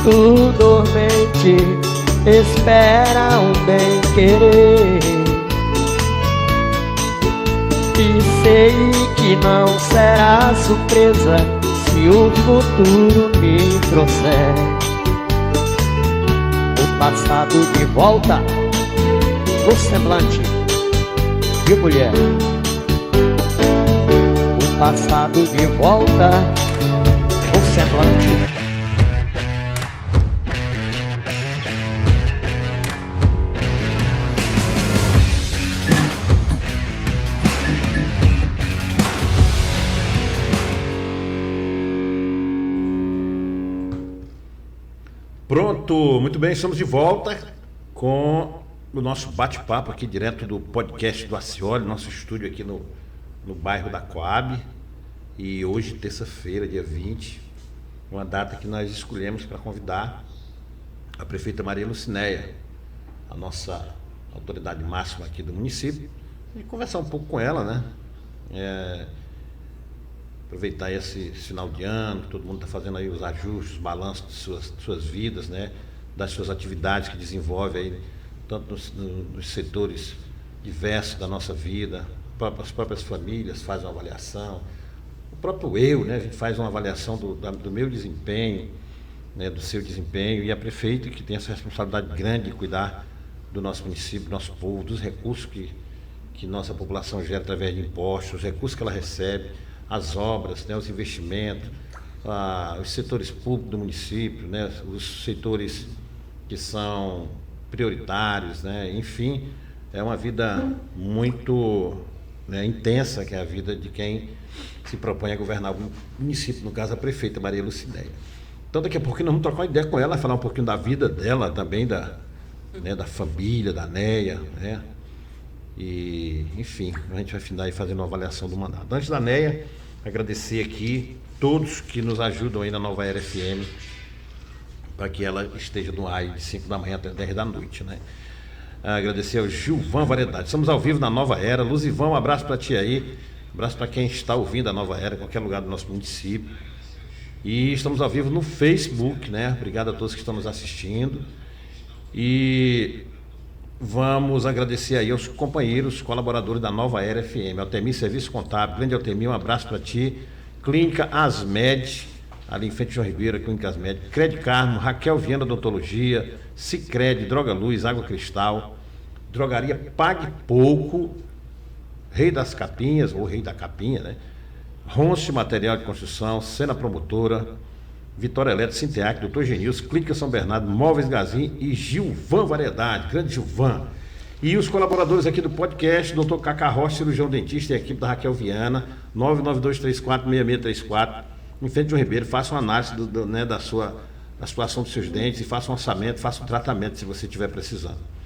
espírito dormente espera um bem-querer. E sei que não será surpresa se o futuro me trouxer o passado de volta no semblante. Viu, mulher? O passado de volta no semblante. Pronto, muito bem, estamos de volta com o nosso bate-papo aqui direto do podcast do Acioli, nosso estúdio aqui no bairro da Coab. E hoje, terça-feira, dia 20, uma data que nós escolhemos para convidar a prefeita Maria Lucinéia, a nossa autoridade máxima aqui do município, e conversar um pouco com ela, né? Aproveitar esse final de ano, que todo mundo está fazendo aí os ajustes, os balanços de suas vidas, né? Das suas atividades que desenvolve aí, tanto nos setores diversos da nossa vida, as próprias famílias fazem uma avaliação, o próprio eu, né? A gente faz uma avaliação do meu desempenho, né? Do seu desempenho, e a prefeita que tem essa responsabilidade grande de cuidar do nosso município, do nosso povo, dos recursos que nossa população gera através de impostos, os recursos que ela recebe, as obras, né, os investimentos, os setores públicos do município, né, os setores que são prioritários, né, enfim, é uma vida muito, né, intensa, que é a vida de quem se propõe a governar o município, no caso a prefeita Maria Lucinéia. Então daqui a pouquinho nós vamos trocar uma ideia com ela, falar um pouquinho da vida dela, também da família, da Neia, né? E, enfim, a gente vai finalizar aí fazendo uma avaliação do mandato. Antes da Neia, agradecer aqui todos que nos ajudam aí na Nova Era FM, para que ela esteja no ar de 5 da manhã até 10 da noite, né? Agradecer ao Gilvan Variedade. Estamos ao vivo na Nova Era. Luzivão, um abraço para ti aí. Um abraço para quem está ouvindo a Nova Era, em qualquer lugar do nosso município. E estamos ao vivo no Facebook, né? Obrigado a todos que estão nos assistindo. E vamos agradecer aí aos companheiros, colaboradores da Nova Era FM. Altemir Serviço Contábil, grande Altemir, um abraço para ti. Clínica Asmed, ali em frente ao João Ribeiro, Clínica Asmed. Cred Carmo, Raquel Viana Odontologia, Sicredi, Droga Luz, Água Cristal, Drogaria Pague Pouco, Rei das Capinhas, ou Rei da Capinha, né? Ronce Material de Construção, Sena Promotora, Vitória Elétrica, Sinteac, Dr. Genilson, Clínica São Bernardo, Móveis Gazin e Gilvan Variedade, grande Gilvan. E os colaboradores aqui do podcast, Dr. Cacá Rocha, cirurgião dentista, e a equipe da Raquel Viana, 992346634, em frente ao Ribeiro. Faça uma análise né, da situação dos seus dentes e faça um orçamento, faça um tratamento se você estiver precisando.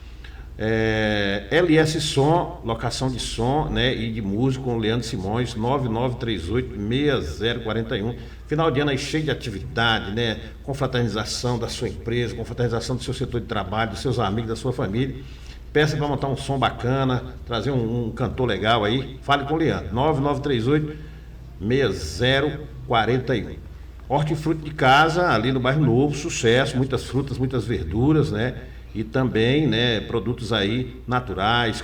LS Som, locação de som, né, e de música com o Leandro Simões, 9938-6041. Final de ano aí cheio de atividade, né? Confraternização da sua empresa, confraternização do seu setor de trabalho, dos seus amigos, da sua família. Peça para montar um som bacana, trazer um cantor legal aí. Fale com o Leandro, 9938-6041. Hortifruti de casa, ali no bairro Novo, sucesso, muitas frutas, muitas verduras, né? E também, né, produtos aí naturais,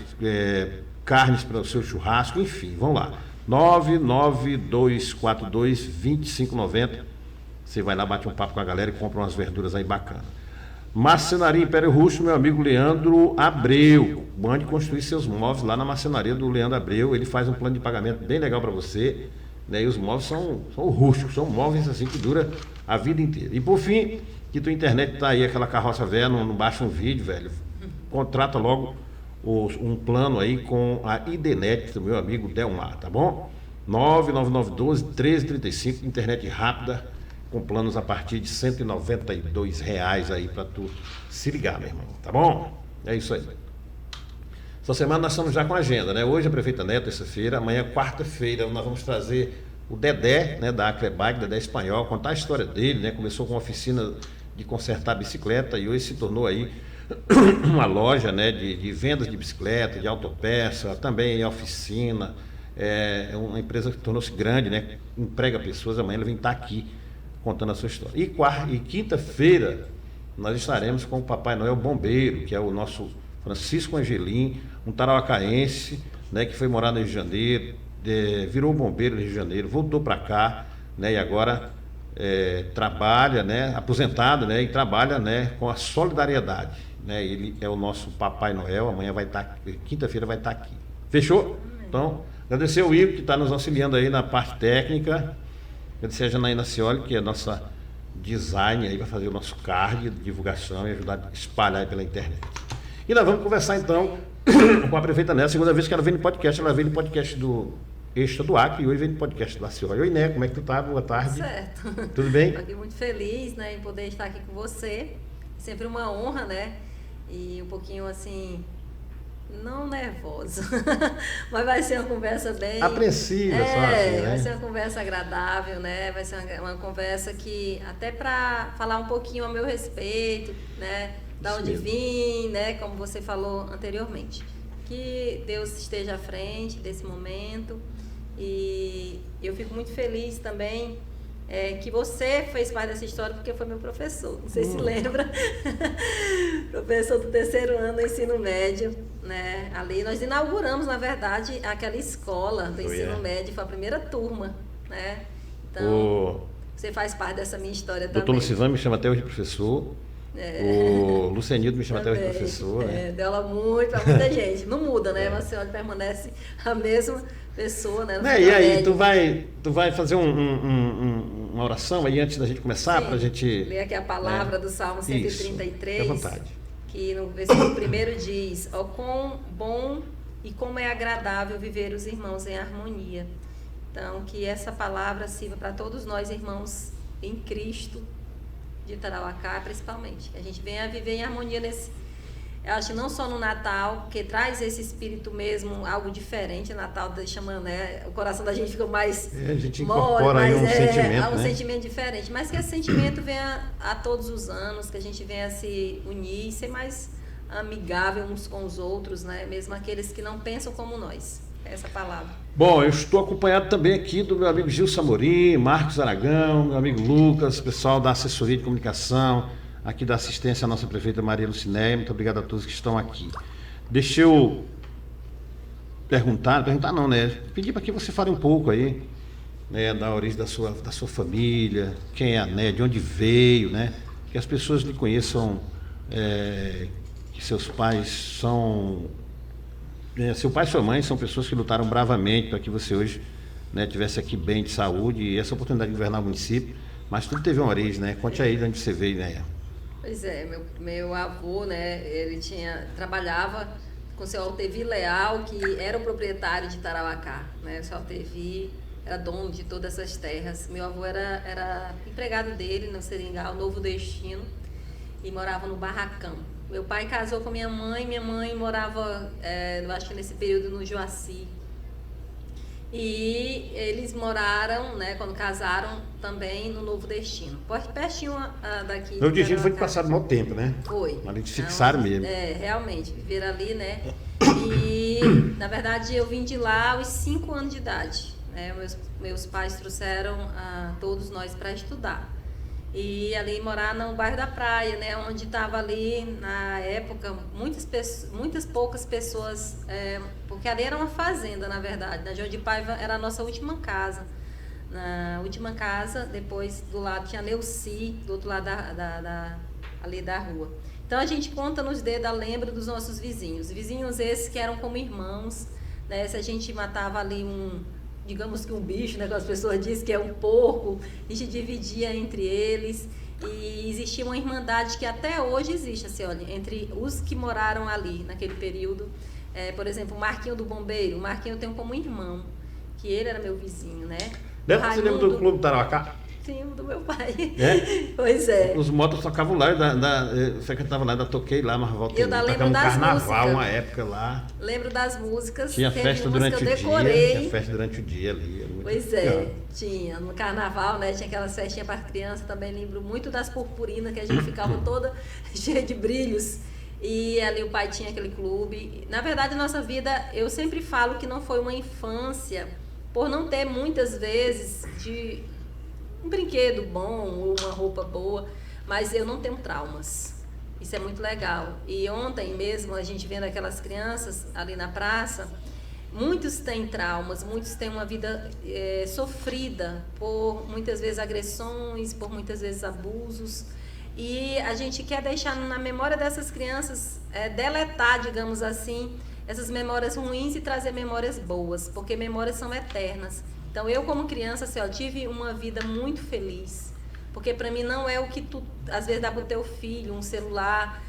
carnes para o seu churrasco, enfim, vamos lá. 99242-2590. Você vai lá, bate um papo com a galera e compra umas verduras aí bacanas. Marcenaria Império Russo, meu amigo Leandro Abreu. Mande construir seus móveis lá na marcenaria do Leandro Abreu. Ele faz um plano de pagamento bem legal para você, né? E os móveis são rústicos, são móveis assim que dura a vida inteira. E por fim, que tua internet tá aí, aquela carroça velha, não baixa um vídeo, velho. Contrata logo um plano aí com a IDNet do meu amigo Delmar, tá bom? 99912-1335, internet rápida, com planos a partir de R$192 aí para tu se ligar, meu irmão, tá bom? É isso aí. Essa semana nós estamos já com a agenda, né? Hoje a prefeita Neto, terça-feira, amanhã quarta-feira nós vamos trazer o Dedé, né, da Acrebike, Dedé Espanhol, contar a história dele, né? Começou com uma oficina de consertar bicicleta e hoje se tornou aí uma loja, né, de vendas de bicicleta, de autopeça, também oficina. É uma empresa que tornou-se grande, né? Emprega pessoas. Amanhã ele vem estar aqui contando a sua história. E quinta-feira nós estaremos com o Papai Noel Bombeiro, que é o nosso Francisco Angelim, um tarauacaense, né, que foi morar no Rio de Janeiro, virou bombeiro no Rio de Janeiro, voltou para cá, né, e agora trabalha, né, aposentado, né, e trabalha, né, com a solidariedade, né. Ele é o nosso Papai Noel. Amanhã vai estar, quinta-feira vai estar aqui. Fechou? Então, agradecer ao Igor, que está nos auxiliando aí na parte técnica. Agradecer a Janaína Cioli, que é a nossa design aí, vai fazer o nosso card de divulgação e ajudar a espalhar aí pela internet. E nós vamos conversar então com a prefeita Néia. Segunda vez que ela vem no podcast, ela veio no podcast do Extra do Acre e hoje vem no podcast do Acioli. Oi, Né, como é que tu tá? Boa tarde. Certo. Tudo bem? Estou aqui muito feliz, né, em poder estar aqui com você. Sempre uma honra, né? E um pouquinho assim, não nervosa, mas vai ser uma conversa bem... apreensiva, só assim, né? Vai ser uma conversa agradável, né? Vai ser uma conversa que, até para falar um pouquinho a meu respeito, né? Da onde vim, né? Como você falou anteriormente. Que Deus esteja à frente desse momento. E eu fico muito feliz também que você fez parte dessa história, porque foi meu professor, não sei se lembra, professor do 3º ano do ensino médio, né? Ali nós inauguramos, na verdade, aquela escola do ensino médio, foi a primeira turma, né? Então, você faz parte dessa minha história também. Doutor Lucivan me chama até hoje de professor. O Lucianildo me chama até hoje de professor, né? Deu aula muito para muita gente. Não muda, né? Mas a senhora permanece a mesma pessoa, né? E aí, tu vai fazer uma oração aí antes da gente começar, para a gente... ler aqui a palavra do Salmo 133. Fique à vontade. Que no versículo 1 diz: ó, quão bom e como é agradável viver os irmãos em harmonia. Então, que essa palavra sirva para todos nós, irmãos em Cristo, de Tarauacá, principalmente. Que a gente venha viver em harmonia nesse... Eu acho que não só no Natal, porque traz esse espírito mesmo, algo diferente. Natal deixa, né, o coração da gente fica mais a gente incorpora aí um sentimento, um sentimento diferente. Mas que esse sentimento venha a todos os anos, que a gente venha se unir, ser mais amigável uns com os outros, né? Mesmo aqueles que não pensam como nós. Essa palavra. Bom, eu estou acompanhado também aqui do meu amigo Gil Samorim, Marcos Aragão, meu amigo Lucas, pessoal da assessoria de comunicação, aqui da assistência à nossa prefeita Maria Lucinéia. Muito obrigado a todos que estão aqui. Deixa eu perguntar não, né? Pedir para que você fale um pouco aí, né, da origem da sua família, quem é a Néia, de onde veio, né? Que as pessoas lhe conheçam, que seus pais são... seu pai e sua mãe são pessoas que lutaram bravamente para que você hoje, né, tivesse aqui bem de saúde e essa oportunidade de governar o município, mas tudo teve uma origem, né? Conte aí de onde você veio, né? Pois é, meu avô, né, ele trabalhava com o seu Altevi Leal, que era o proprietário de Tarauacá, né? O seu Altevi era dono de todas essas terras. Meu avô era empregado dele no Seringal, Novo Destino, e morava no Barracão. Meu pai casou com minha mãe morava, eu acho que nesse período, no Juaci. E eles moraram, né, quando casaram, também no Novo Destino. Pertinho daqui. Novo Destino foi de passado mau tempo, né? Foi. Mas eles fixaram mesmo. Realmente, viveram ali, né? E, na verdade, eu vim de lá aos 5 anos de idade. Né? Meus pais trouxeram todos nós para estudar. E ali morar no bairro da Praia, né, onde estava ali, na época, muitas poucas pessoas, porque ali era uma fazenda, na verdade. Na João de Paiva era a nossa última casa. Na última casa, depois do lado tinha Neuci, do outro lado ali da rua. Então a gente conta nos dedos, lembra dos nossos vizinhos. Vizinhos esses que eram como irmãos, né? Se a gente matava ali digamos que um bicho, né, que as pessoas dizem que é um porco, a gente dividia entre eles, e existia uma irmandade que até hoje existe, assim, olha, entre os que moraram ali naquele período. Por exemplo, o Marquinho do Bombeiro, o Marquinho eu tenho como irmão, que ele era meu vizinho, né? Você lembra do Clube Tarauacá? Sim, do meu pai. É? Pois é. Os motos tocavam lá, frequentavam lá, toquei lá, mas voltei. Eu lembro um das carnaval, músicas. uma época lá. Lembro das músicas. Tinha festa durante o dia. Tinha festa durante o dia ali. Pois é, tinha. No carnaval, né? Tinha aquelas festinhas para criança. Também lembro muito das purpurinas, que a gente ficava toda cheia de brilhos. E ali o pai tinha aquele clube. Na verdade, a nossa vida, eu sempre falo que não foi uma infância, por não ter muitas vezes um brinquedo bom ou uma roupa boa, mas eu não tenho traumas. Isso é muito legal. E ontem mesmo, a gente vendo aquelas crianças ali na praça, muitos têm traumas, muitos têm uma vida sofrida por muitas vezes agressões, por muitas vezes abusos. E a gente quer deixar na memória dessas crianças, deletar, digamos assim, essas memórias ruins e trazer memórias boas, porque memórias são eternas. Então, eu como criança, assim, ó, tive uma vida muito feliz, porque para mim não é o que tu, às vezes, dá para o teu filho, um celular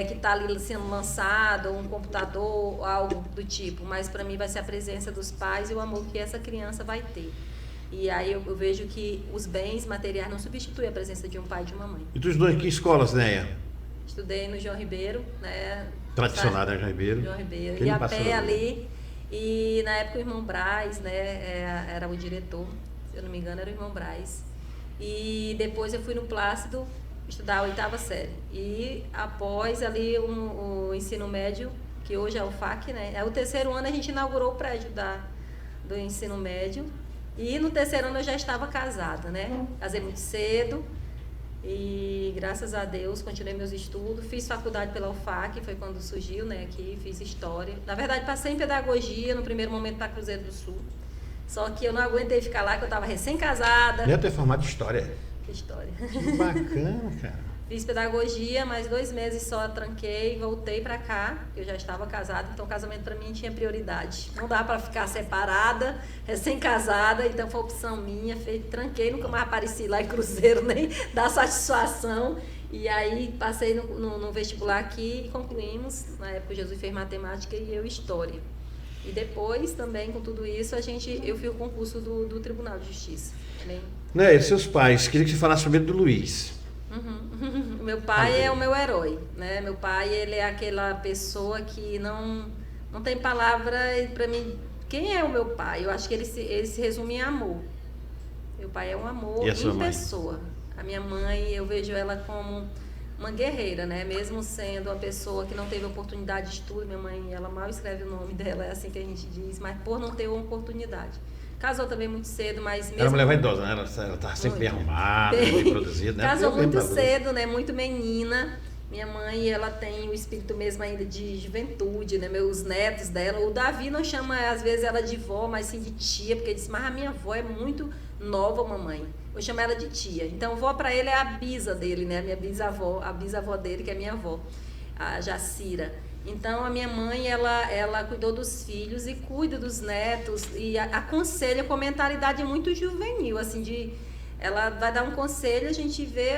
que está ali sendo lançado, ou um computador, ou algo do tipo, mas para mim vai ser a presença dos pais e o amor que essa criança vai ter. E aí eu vejo que os bens materiais não substituem a presença de um pai e de uma mãe. E tu estudou em que escolas, Néia? Estudei no João Ribeiro, né? Tradicional, né, João Ribeiro? João Ribeiro. Quem E a passou? pé ali. E na época o irmão Braz, né, era o diretor, se eu não me engano, era o irmão Braz. E depois eu fui no Plácido estudar a 8ª série. E após ali o ensino médio, que hoje é o FAC, né? O 3º ano a gente inaugurou o prédio do ensino médio. E no 3º ano eu já estava casada, né? Casei muito cedo. E graças a Deus continuei meus estudos, fiz faculdade pela UFAC, foi quando surgiu, né, aqui, fiz história. Na verdade passei em pedagogia no primeiro momento para Cruzeiro do Sul, só que eu não aguentei ficar lá, que eu estava recém-casada. Eu tenho formado em História. História. Que bacana, cara. Fiz pedagogia, mas 2 meses só tranquei, voltei para cá, eu já estava casada, então o casamento para mim tinha prioridade. Não dava para ficar separada, recém-casada, então foi opção minha, tranquei, nunca mais apareci lá em Cruzeiro, nem dar satisfação. E aí passei no vestibular aqui e concluímos, na época o Jesus fez matemática e eu história. E depois também, com tudo isso, eu fiz o concurso do Tribunal de Justiça. Também. Né, seus pais, queria que você falasse primeiro do Luiz. Uhum. Meu pai é o meu herói, né? Meu pai, ele é aquela pessoa que não tem palavra para mim. Quem é o meu pai? Eu acho que ele se resume em amor. Meu pai é um amor em pessoa. A minha mãe, eu vejo ela como uma guerreira, né? Mesmo sendo uma pessoa que não teve oportunidade de estudo, minha mãe, ela mal escreve o nome dela, é assim que a gente diz, mas por não ter uma oportunidade. Casou também muito cedo, mas mesmo... Era uma mulher vaidosa, né? Ela estava sempre bem arrumada, bem produzida, né? Casou muito cedo, né? Muito menina. Minha mãe, ela tem o espírito mesmo ainda de juventude, né? Meus netos dela. O Davi não chama, às vezes, ela de vó, mas sim de tia, porque ele disse, mas a minha avó é muito nova, mamãe. Eu chamo ela de tia. Então, vó para ele é a bisa dele, né? A minha bisavó, a bisavó dele, que é minha avó, a Jacira. Então, a minha mãe, ela cuidou dos filhos e cuida dos netos e aconselha com mentalidade muito juvenil, assim, ela vai dar um conselho, a gente vê,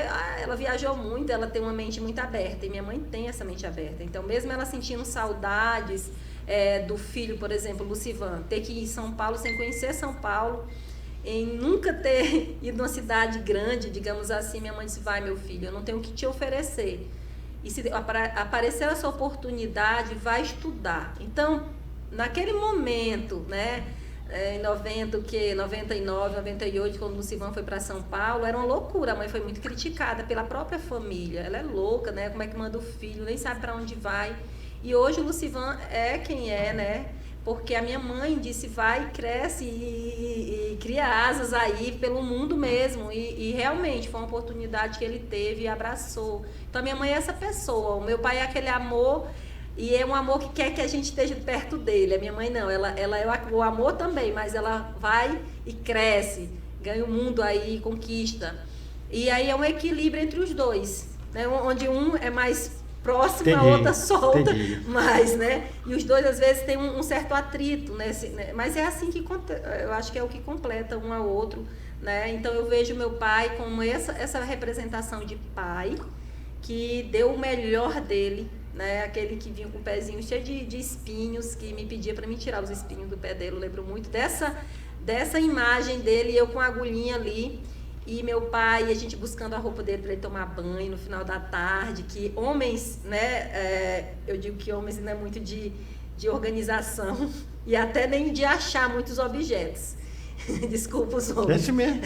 ela viajou muito, ela tem uma mente muito aberta, e minha mãe tem essa mente aberta. Então, mesmo ela sentindo saudades do filho, por exemplo, Lucivan, ter que ir em São Paulo sem conhecer São Paulo, em nunca ter ido numa cidade grande, digamos assim, minha mãe disse, vai, meu filho, eu não tenho o que te oferecer. E se aparecer essa oportunidade, vai estudar. Então, naquele momento, né, em 99, 98, quando o Lucivan foi para São Paulo, era uma loucura. A mãe foi muito criticada pela própria família. Ela é louca, né? Como é que manda o filho, nem sabe para onde vai. E hoje o Lucivan é quem é, né? Porque a minha mãe disse, vai, cresce e cria asas aí pelo mundo mesmo. E realmente foi uma oportunidade que ele teve e abraçou. Então a minha mãe é essa pessoa, o meu pai é aquele amor, e é um amor que quer que a gente esteja perto dele. A minha mãe não, ela é o amor também, mas ela vai e cresce, ganha o mundo aí, conquista. E aí é um equilíbrio entre os dois, né? Onde um é mais próximo, a outra solta mais, né? E os dois, às vezes, têm um certo atrito, né? Mas é assim que eu acho que é o que completa um ao outro, né? Então, eu vejo meu pai como essa representação de pai que deu o melhor dele, né? Aquele que vinha com o pezinho cheio de espinhos, que me pedia para me tirar os espinhos do pé dele. Eu lembro muito dessa imagem dele, eu com a agulhinha ali. E meu pai, a gente buscando a roupa dele para ele tomar banho no final da tarde, que homens, né, eu digo que homens não é muito de organização e até nem de achar muitos objetos. Desculpa os homens. Esse mesmo.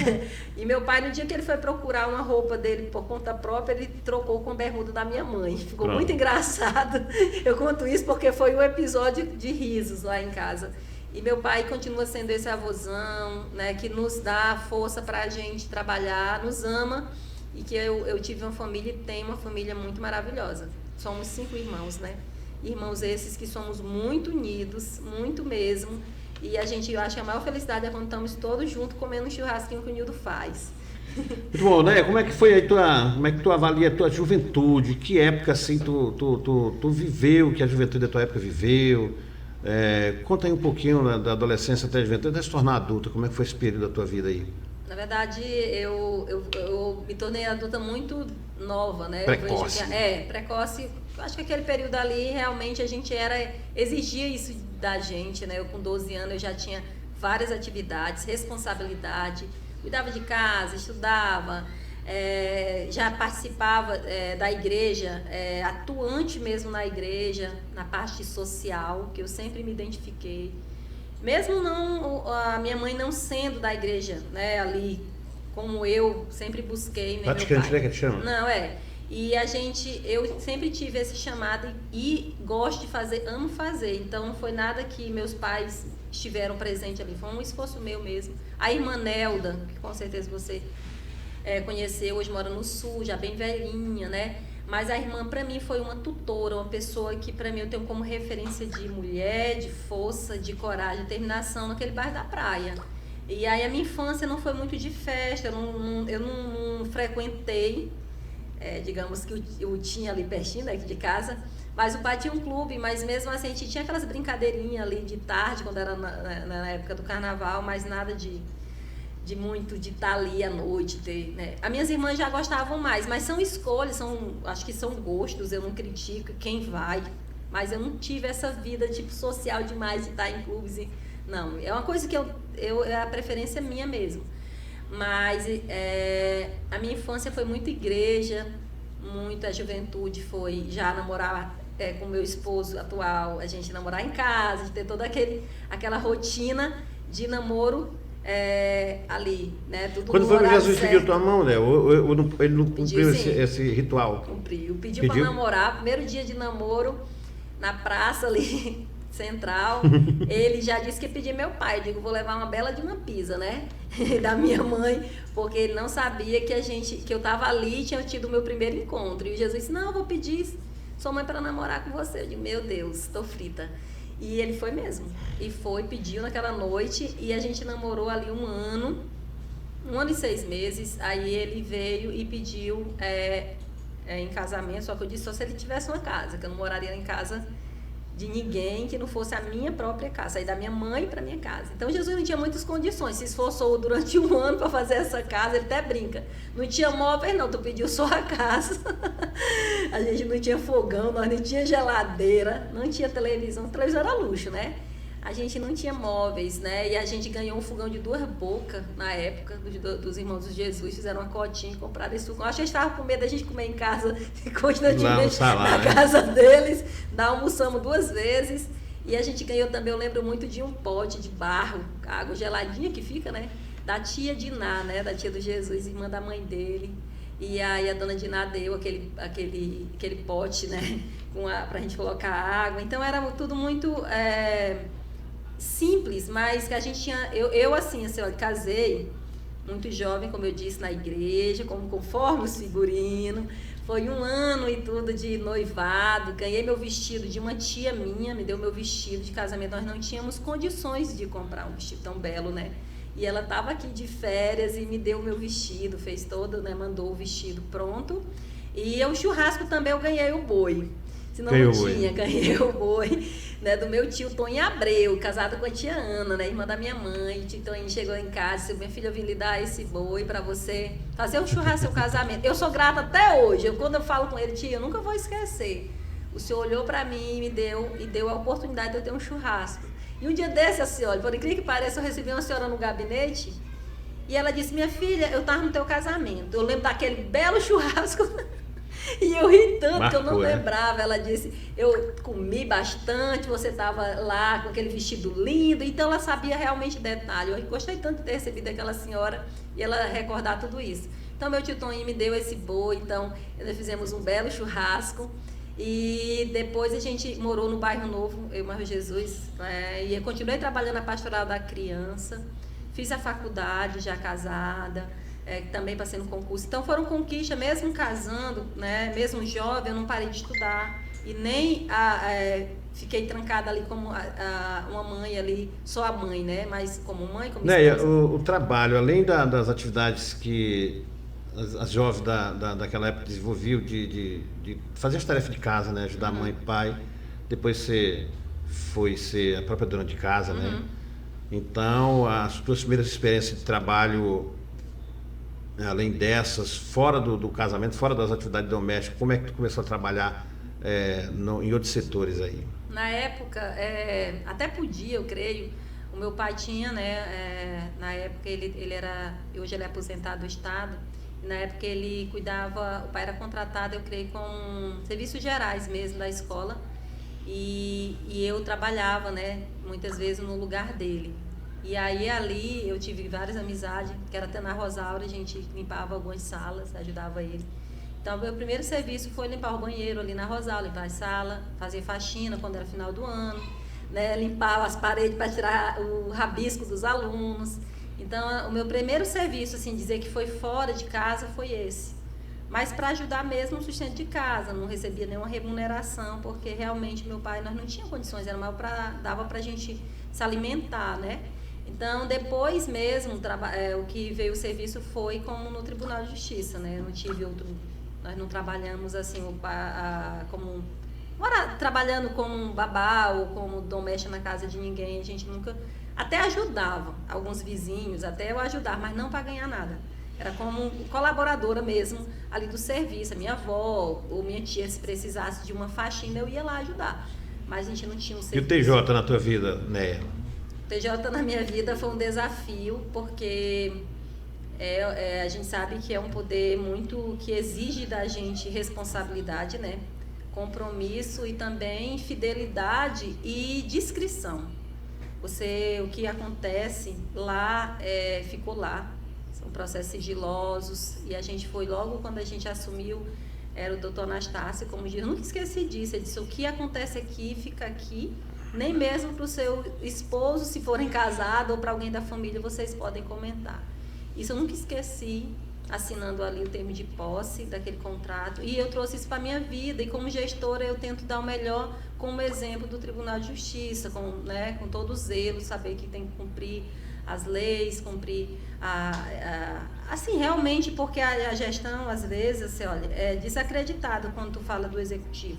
E meu pai, no dia que ele foi procurar uma roupa dele por conta própria, ele trocou com o bermuda da minha mãe. Ficou muito engraçado. Eu conto isso porque foi um episódio de risos lá em casa. E meu pai continua sendo esse avôzão, né, que nos dá força para a gente trabalhar, nos ama, e que eu tive uma família e tenho uma família muito maravilhosa. Somos 5 irmãos, né? Irmãos esses que somos muito unidos, muito mesmo, e a gente acha que a maior felicidade é quando estamos todos juntos comendo um churrasquinho que o Nildo faz. Muito bom, né? Como é que foi aí como é que tu avalia a tua juventude? Que época assim tu viveu, que a juventude da tua época viveu? Conta aí um pouquinho da adolescência até a juventude, até se tornar adulta, como é que foi esse período da tua vida aí? Na verdade, eu me tornei adulta muito nova, né? Precoce. Precoce. Acho que aquele período ali, realmente, a gente exigia isso da gente, né? Eu com 12 anos, eu já tinha várias atividades, responsabilidade, cuidava de casa, estudava, já participava da igreja, atuante mesmo na igreja, na parte social, que eu sempre me identifiquei. Mesmo a minha mãe não sendo da igreja, né, ali, como eu sempre busquei, né, praticante, meu pai. né, que te chama? Não, E eu sempre tive esse chamado e gosto de fazer, amo fazer. Então, não foi nada que meus pais estiveram presentes ali, foi um esforço meu mesmo. A irmã Nelda, que com certeza você conheceu, hoje mora no Sul, já bem velhinha, né? Mas a irmã, para mim, foi uma tutora, uma pessoa que, para mim, eu tenho como referência de mulher, de força, de coragem, de determinação, naquele bairro da praia. E aí, a minha infância não foi muito de festa, eu não frequentei, digamos que eu tinha ali pertinho, né, de casa, mas o pai tinha um clube, mas mesmo assim, a gente tinha aquelas brincadeirinhas ali de tarde, quando era na época do carnaval, mas nada de muito de estar ali à noite, né? As minhas irmãs já gostavam mais, mas são escolhas, acho que são gostos, eu não critico quem vai, mas eu não tive essa vida tipo social demais de estar em clubes, não, é uma coisa que é a preferência minha mesmo, mas a minha infância foi muito igreja, muita juventude foi já namorar com meu esposo atual, a gente namorar em casa, de ter toda aquela rotina de namoro ali, né? Tudo quando foi que Jesus certo. pediu tua mão, né? Ele não cumpriu esse ritual? Cumpriu. Pediu para namorar, primeiro dia de namoro, na praça ali, central. Ele já disse que ia pedir meu pai. Eu digo, vou levar uma bela de uma pizza, né? Da minha mãe, porque ele não sabia que eu estava ali e tinha tido o meu primeiro encontro. E Jesus disse, não, eu vou pedir sua mãe para namorar com você. Eu digo, meu Deus, estou frita. E ele foi mesmo. E pediu naquela noite, e a gente namorou ali 1 ano e 6 meses. Aí ele veio e pediu em casamento, só que eu disse só se ele tivesse uma casa, que eu não moraria em casa de ninguém que não fosse a minha própria casa, sair da minha mãe para minha casa. Então Jesus não tinha muitas condições, se esforçou durante 1 ano para fazer essa casa, ele até brinca. Não tinha móveis não, tu pediu só a casa. A gente não tinha fogão, nós não tinha geladeira, não tinha televisão, a televisão era luxo, né? A gente não tinha móveis, né? E a gente ganhou um fogão de 2 bocas na época dos irmãos de Jesus, fizeram uma cotinha e compraram esse fogão. Acho que eles estavam com medo da gente comer em casa, continuamente na casa deles. Almoçamos 2 vezes e a gente ganhou também, eu lembro muito de um pote de barro, água geladinha que fica, né? Da tia Diná, né? Da tia do Jesus, irmã da mãe dele. E aí a dona Diná deu aquele pote, né? Pra gente colocar água. Então era tudo muito simples, mas que a gente tinha... Eu assim, olha, casei muito jovem, como eu disse, na igreja, conforme os figurinos. Foi 1 ano e tudo de noivado, ganhei meu vestido de uma tia minha, me deu meu vestido de casamento. Nós não tínhamos condições de comprar um vestido tão belo, né? E ela estava aqui de férias e me deu o meu vestido, fez todo, né? Mandou o vestido pronto. E o churrasco também eu ganhei o boi. Senão não tinha, ganhei o boi, né, do meu tio Tonho Abreu, casado com a tia Ana, né, irmã da minha mãe. O tio Tonho chegou em casa e disse, minha filha, eu vim lhe dar esse boi para você fazer um churrasco, seu casamento. Eu sou grata até hoje, quando eu falo com ele, tia, eu nunca vou esquecer. O senhor olhou para mim e me deu a oportunidade de eu ter um churrasco. E um dia desse, assim, olha, por incrível que pareça, eu recebi uma senhora no gabinete e ela disse, minha filha, eu estava no teu casamento. Eu lembro daquele belo churrasco. E eu ri tanto que eu não lembrava. Ela disse, eu comi bastante, você estava lá com aquele vestido lindo. Então ela sabia realmente detalhe. Eu gostei tanto de ter recebido aquela senhora e ela recordar tudo isso. Então meu tio Toninho me deu esse boi, então nós fizemos um belo churrasco. E depois a gente morou no Bairro Novo, eu e Maria Jesus, e eu continuei trabalhando na Pastoral da Criança, fiz a faculdade já casada, também passei no concurso. Então foram conquistas, mesmo casando, né, mesmo jovem, eu não parei de estudar e nem fiquei trancada ali como uma mãe ali, só a mãe, né, mas como mãe, como esposa. O trabalho, além das atividades que as jovens daquela época desenvolviam de fazer as tarefas de casa, né? Ajudar a mãe e pai. Depois você foi ser a própria dona de casa, né? Então, as tuas primeiras experiências de trabalho, além dessas, fora do casamento, fora das atividades domésticas, como é que tu começou a trabalhar em outros setores aí? Na época, até podia, eu creio. O meu pai tinha, né? Na época ele era, hoje ele é aposentado do Estado. Na época ele cuidava, o pai era contratado, eu creio, com serviços gerais mesmo da escola, e eu trabalhava, né, muitas vezes no lugar dele. E aí ali eu tive várias amizades, que era até na Rosaura, a gente limpava algumas salas, ajudava ele. Então meu primeiro serviço foi limpar o banheiro ali na Rosaura, limpar a sala, fazer faxina quando era final do ano, né, limpar as paredes para tirar o rabisco dos alunos. Então, o meu primeiro serviço, assim, dizer que foi fora de casa, foi esse. Mas para ajudar mesmo no sustento de casa, não recebia nenhuma remuneração, porque realmente meu pai, nós não tínhamos condições, era mal dava para a gente se alimentar, né? Então, depois mesmo, o que veio o serviço foi como no Tribunal de Justiça, né? Eu não tive outro, nós não trabalhamos assim, como... trabalhando como babá ou como doméstica na casa de ninguém, a gente nunca... Até ajudava alguns vizinhos, até eu ajudar, mas não para ganhar nada. Era como colaboradora mesmo ali do serviço. A minha avó ou minha tia, se precisasse de uma faxina, eu ia lá ajudar. Mas a gente não tinha um serviço. E o TJ na tua vida, Néia? O TJ na minha vida foi um desafio, porque a gente sabe que é um poder muito que exige da gente responsabilidade, né? Compromisso e também fidelidade e discrição. O que acontece lá, ficou lá. São processos sigilosos. E a gente foi logo quando a gente assumiu, era o doutor Anastácio, como diz, eu nunca esqueci disso. Ele disse, o que acontece aqui, fica aqui. Nem mesmo para o seu esposo, se forem casados, ou para alguém da família, vocês podem comentar. Isso eu nunca esqueci, assinando ali o termo de posse daquele contrato. E eu trouxe isso para a minha vida. E como gestora, eu tento dar o melhor como exemplo do Tribunal de Justiça, com todo o zelo, saber que tem que cumprir as leis, cumprir assim, realmente, porque a gestão, às vezes, assim, olha, é desacreditada quando tu fala do executivo.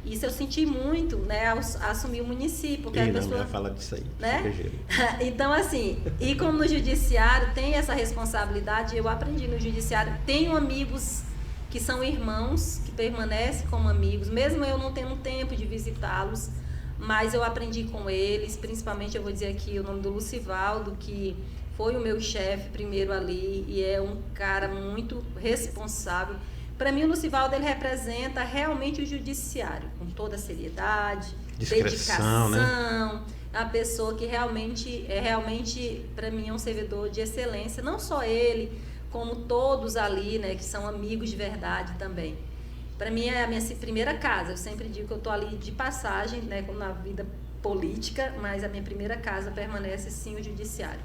Isso eu senti muito, né, ao assumir o município. Porque a pessoa não fala disso aí, né? Então, assim, e como no judiciário tem essa responsabilidade, eu aprendi no judiciário, tenho amigos que são irmãos, que permanecem como amigos, mesmo eu não tendo tempo de visitá-los, mas eu aprendi com eles, principalmente eu vou dizer aqui o nome do Lucivaldo, que foi o meu chefe primeiro ali, e é um cara muito responsável. Para mim, o Lucivaldo, ele representa realmente o judiciário, com toda a seriedade, dedicação, né? É uma pessoa que realmente, para mim, é um servidor de excelência, não só ele, como todos ali, né, que são amigos de verdade também. Para mim, é a minha primeira casa. Eu sempre digo que eu estou ali de passagem, né, como na vida política, mas a minha primeira casa permanece, sim, o judiciário.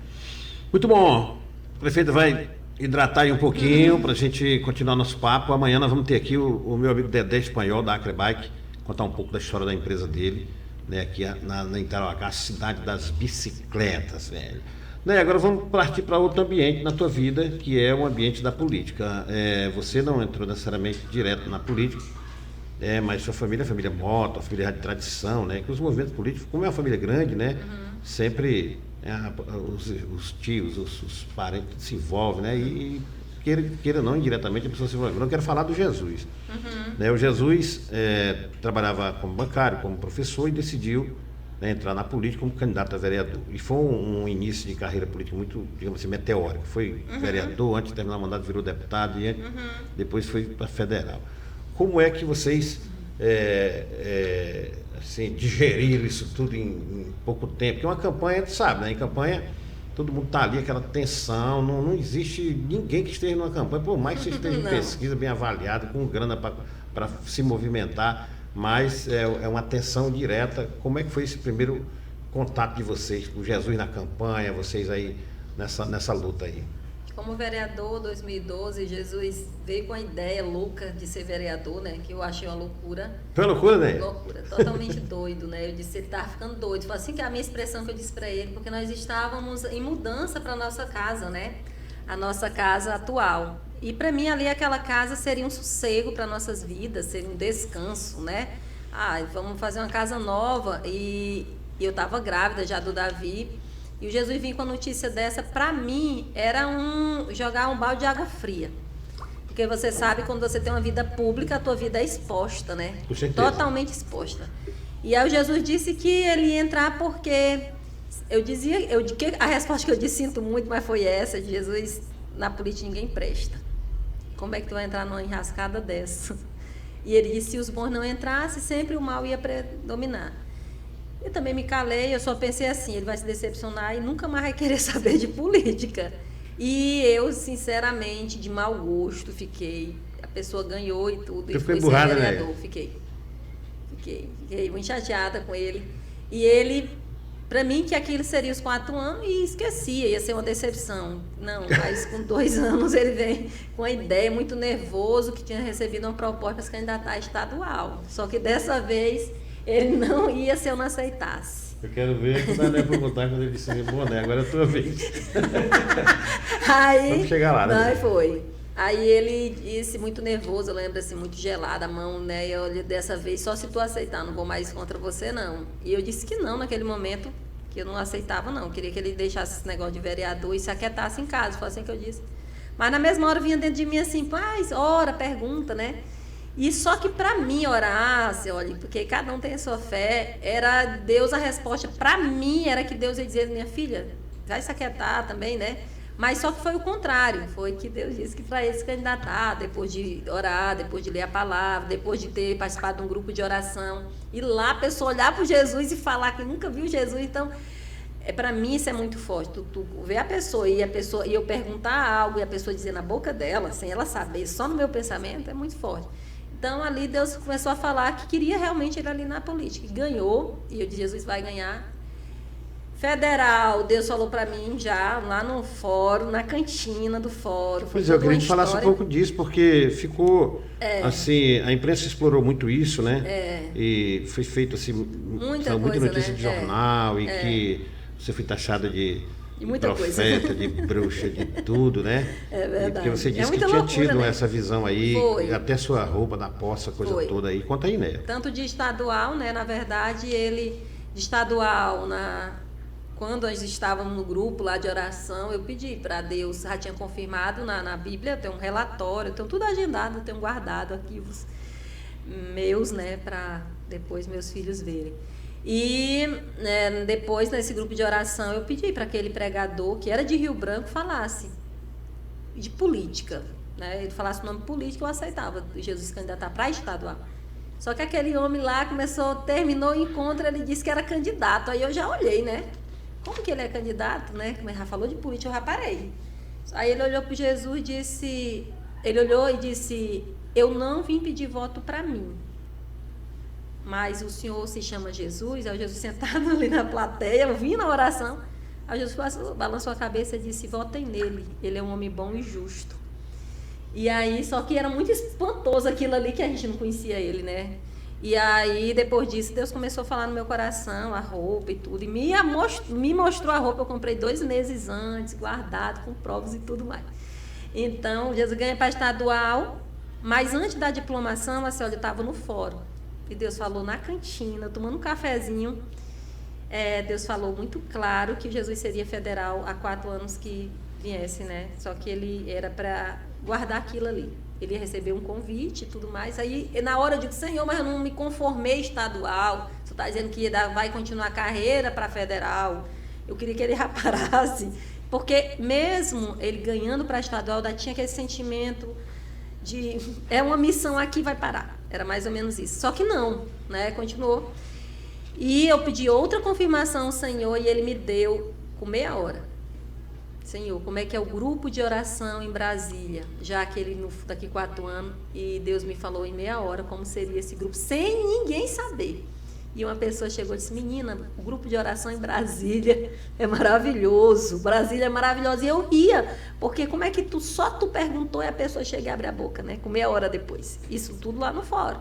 Muito bom. O prefeito vai hidratar aí um pouquinho para a gente continuar nosso papo. Amanhã nós vamos ter aqui o meu amigo Dedé Espanhol, da Acre Bike, contar um pouco da história da empresa dele, né, aqui na Itarauacá, a cidade das bicicletas, velho. Né, agora vamos partir para outro ambiente na tua vida, que é o ambiente da política. Você não entrou necessariamente direto na política, mas sua família é família moto, a família de tradição, né, que os movimentos políticos, como é uma família grande, né, sempre os tios, os parentes se envolvem, né, e queira ou não, indiretamente a pessoa se envolve. Eu não quero falar do Jesus. Né, o Jesus trabalhava como bancário, como professor e decidiu, né, entrar na política como candidato a vereador. E foi um início de carreira política muito, digamos assim, meteórico. Foi vereador, antes de terminar o mandato virou deputado e depois foi para federal. Como é que vocês assim, digeriram isso tudo em pouco tempo? Porque uma campanha, tu sabe, né? Em campanha todo mundo está ali, aquela tensão, não existe ninguém que esteja numa campanha, por mais que você esteja em pesquisa bem avaliada, com grana para para se movimentar, mas é uma atenção direta. Como é que foi esse primeiro contato de vocês com Jesus na campanha, vocês aí nessa luta aí? Como vereador, 2012, Jesus veio com a ideia louca de ser vereador, né? Que eu achei uma loucura. Foi uma loucura, né? Loucura, totalmente doido, né? Eu disse, ele estava ficando doido. Foi assim que a minha expressão que eu disse para ele, porque nós estávamos em mudança para nossa casa, né? A nossa casa atual. E para mim ali aquela casa seria um sossego para nossas vidas, seria um descanso, né? Vamos fazer uma casa nova. E eu estava grávida já do Davi. E o Jesus vinha com a notícia dessa, para mim, era jogar um balde de água fria. Porque você sabe, quando você tem uma vida pública, a tua vida é exposta, né? Com certeza. Totalmente exposta. E aí o Jesus disse que ele ia entrar porque... a resposta que eu disse, sinto muito, mas foi essa, de Jesus, na política ninguém presta. Como é que tu vai entrar numa enrascada dessa? E ele disse, se os bons não entrassem, sempre o mal ia predominar. Eu também me calei, eu só pensei assim, ele vai se decepcionar e nunca mais vai querer saber de política. E eu, sinceramente, de mau gosto, fiquei. A pessoa ganhou e tudo. Você ficou emburrada, né? Fiquei muito chateada com ele. E ele, para mim, que aquilo seria os 4 anos e esquecia, ia ser uma decepção. Não, mas com 2 anos ele vem com a ideia, muito nervoso, que tinha recebido uma proposta para se candidatar a estadual. Só que dessa vez... ele não ia se eu não aceitasse. Eu quero ver quando a Né perguntar quando ele disse, boné, agora é a tua vez. Aí, vamos chegar lá, né? Foi. Aí ele disse, muito nervoso, eu lembro assim, muito gelada a mão, né? Eu dessa vez, só se tu aceitar, não vou mais contra você, não. E eu disse que não, naquele momento, que eu não aceitava, não. Eu queria que ele deixasse esse negócio de vereador e se aquietasse em casa, foi assim que eu disse. Mas na mesma hora vinha dentro de mim assim, ora, pergunta, né? E só que para mim orar, olha, porque cada um tem a sua fé, era Deus a resposta. Para mim era que Deus ia dizer, minha filha, vai se aquietar também, né? Mas só que foi o contrário, foi que Deus disse que para ele se candidatar, depois de orar, depois de ler a palavra, depois de ter participado de um grupo de oração, e lá a pessoa olhar para Jesus e falar que nunca viu Jesus. Então, para mim isso é muito forte, tu ver a pessoa e eu perguntar algo e a pessoa dizer na boca dela, sem ela saber, só no meu pensamento, é muito forte. Então, ali Deus começou a falar que queria realmente ele ali na política. E ganhou, e eu disse, Jesus vai ganhar. Federal, Deus falou para mim já, lá no fórum, na cantina do fórum. Pois é, eu queria que falasse um pouco disso, porque ficou, assim, a imprensa explorou muito isso, né? E foi feito, assim, muita notícia, né? De jornal, e que você foi taxada de muita profeta, coisa. De bruxa, de tudo, né? É verdade. Porque você disse que loucura, tinha tido, né? Essa visão aí, Foi. Até sua roupa da poça, coisa toda aí. Conta aí, né? Tanto de estadual, né? Na verdade, ele, de estadual, quando nós estávamos no grupo lá de oração, eu pedi para Deus, já tinha confirmado na Bíblia, tem um relatório, tenho tudo agendado, tenho guardado arquivos meus, né? Para depois meus filhos verem. E depois, nesse grupo de oração, eu pedi para aquele pregador, que era de Rio Branco, falasse de política, né? Ele falasse o nome político, eu aceitava Jesus se candidatar para estadual. Só que aquele homem lá terminou o encontro, ele disse que era candidato. Aí eu já olhei, né? Como que ele é candidato, né? Como ele já falou de política, eu já parei. Aí ele olhou para Jesus e disse... Ele olhou e disse, eu não vim pedir voto para mim. Mas o senhor se chama Jesus, aí o Jesus sentado ali na plateia, eu vim na oração, aí Jesus balançou a cabeça e disse, votem nele, ele é um homem bom e justo. E aí, só que era muito espantoso aquilo ali, que a gente não conhecia ele, né? E aí, depois disso, Deus começou a falar no meu coração, a roupa e tudo, e me mostrou a roupa, eu comprei 2 meses antes, guardado, com provas e tudo mais. Então, Jesus ganha para estadual, mas antes da diplomação, a senhora estava no fórum. E Deus falou na cantina, tomando um cafezinho. Deus falou muito claro que Jesus seria federal há 4 anos que viesse, né? Só que ele era para guardar aquilo ali. Ele ia receber um convite e tudo mais. Aí, na hora eu digo, Senhor, mas eu não me conformei estadual. Você está dizendo que vai continuar a carreira para federal. Eu queria que ele já parasse. Porque mesmo ele ganhando para estadual, ainda tinha aquele sentimento de... É uma missão aqui, vai parar. Era mais ou menos isso. Só que não, né? Continuou. E eu pedi outra confirmação ao Senhor e ele me deu com meia hora. Senhor, como é que é o grupo de oração em Brasília, já que daqui 4 anos, e Deus me falou em meia hora como seria esse grupo, sem ninguém saber. E uma pessoa chegou e disse, menina, o grupo de oração em Brasília é maravilhoso, Brasília é maravilhosa. E eu ria, porque como é que só tu perguntou e a pessoa chega e abre a boca, né? Com meia hora depois. Isso tudo lá no fórum.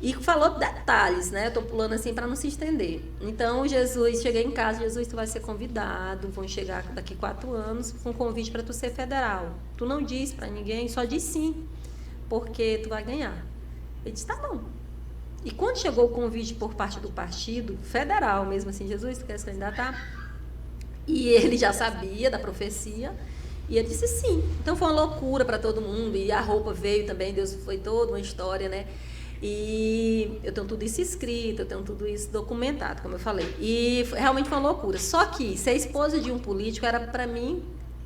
E falou detalhes, né? Eu tô pulando assim para não se estender. Então, cheguei em casa, Jesus, tu vai ser convidado, vão chegar daqui 4 anos com convite para tu ser federal. Tu não diz para ninguém, só diz sim, porque tu vai ganhar. Ele disse, tá bom. E quando chegou o convite por parte do partido federal, mesmo assim, Jesus, tu quer se candidatar? E ele já sabia da profecia, e ele disse sim. Então foi uma loucura para todo mundo, e a roupa veio também, Deus foi toda uma história, né? E eu tenho tudo isso escrito, eu tenho tudo isso documentado, como eu falei. E realmente foi uma loucura. Só que ser esposa de um político era para mim,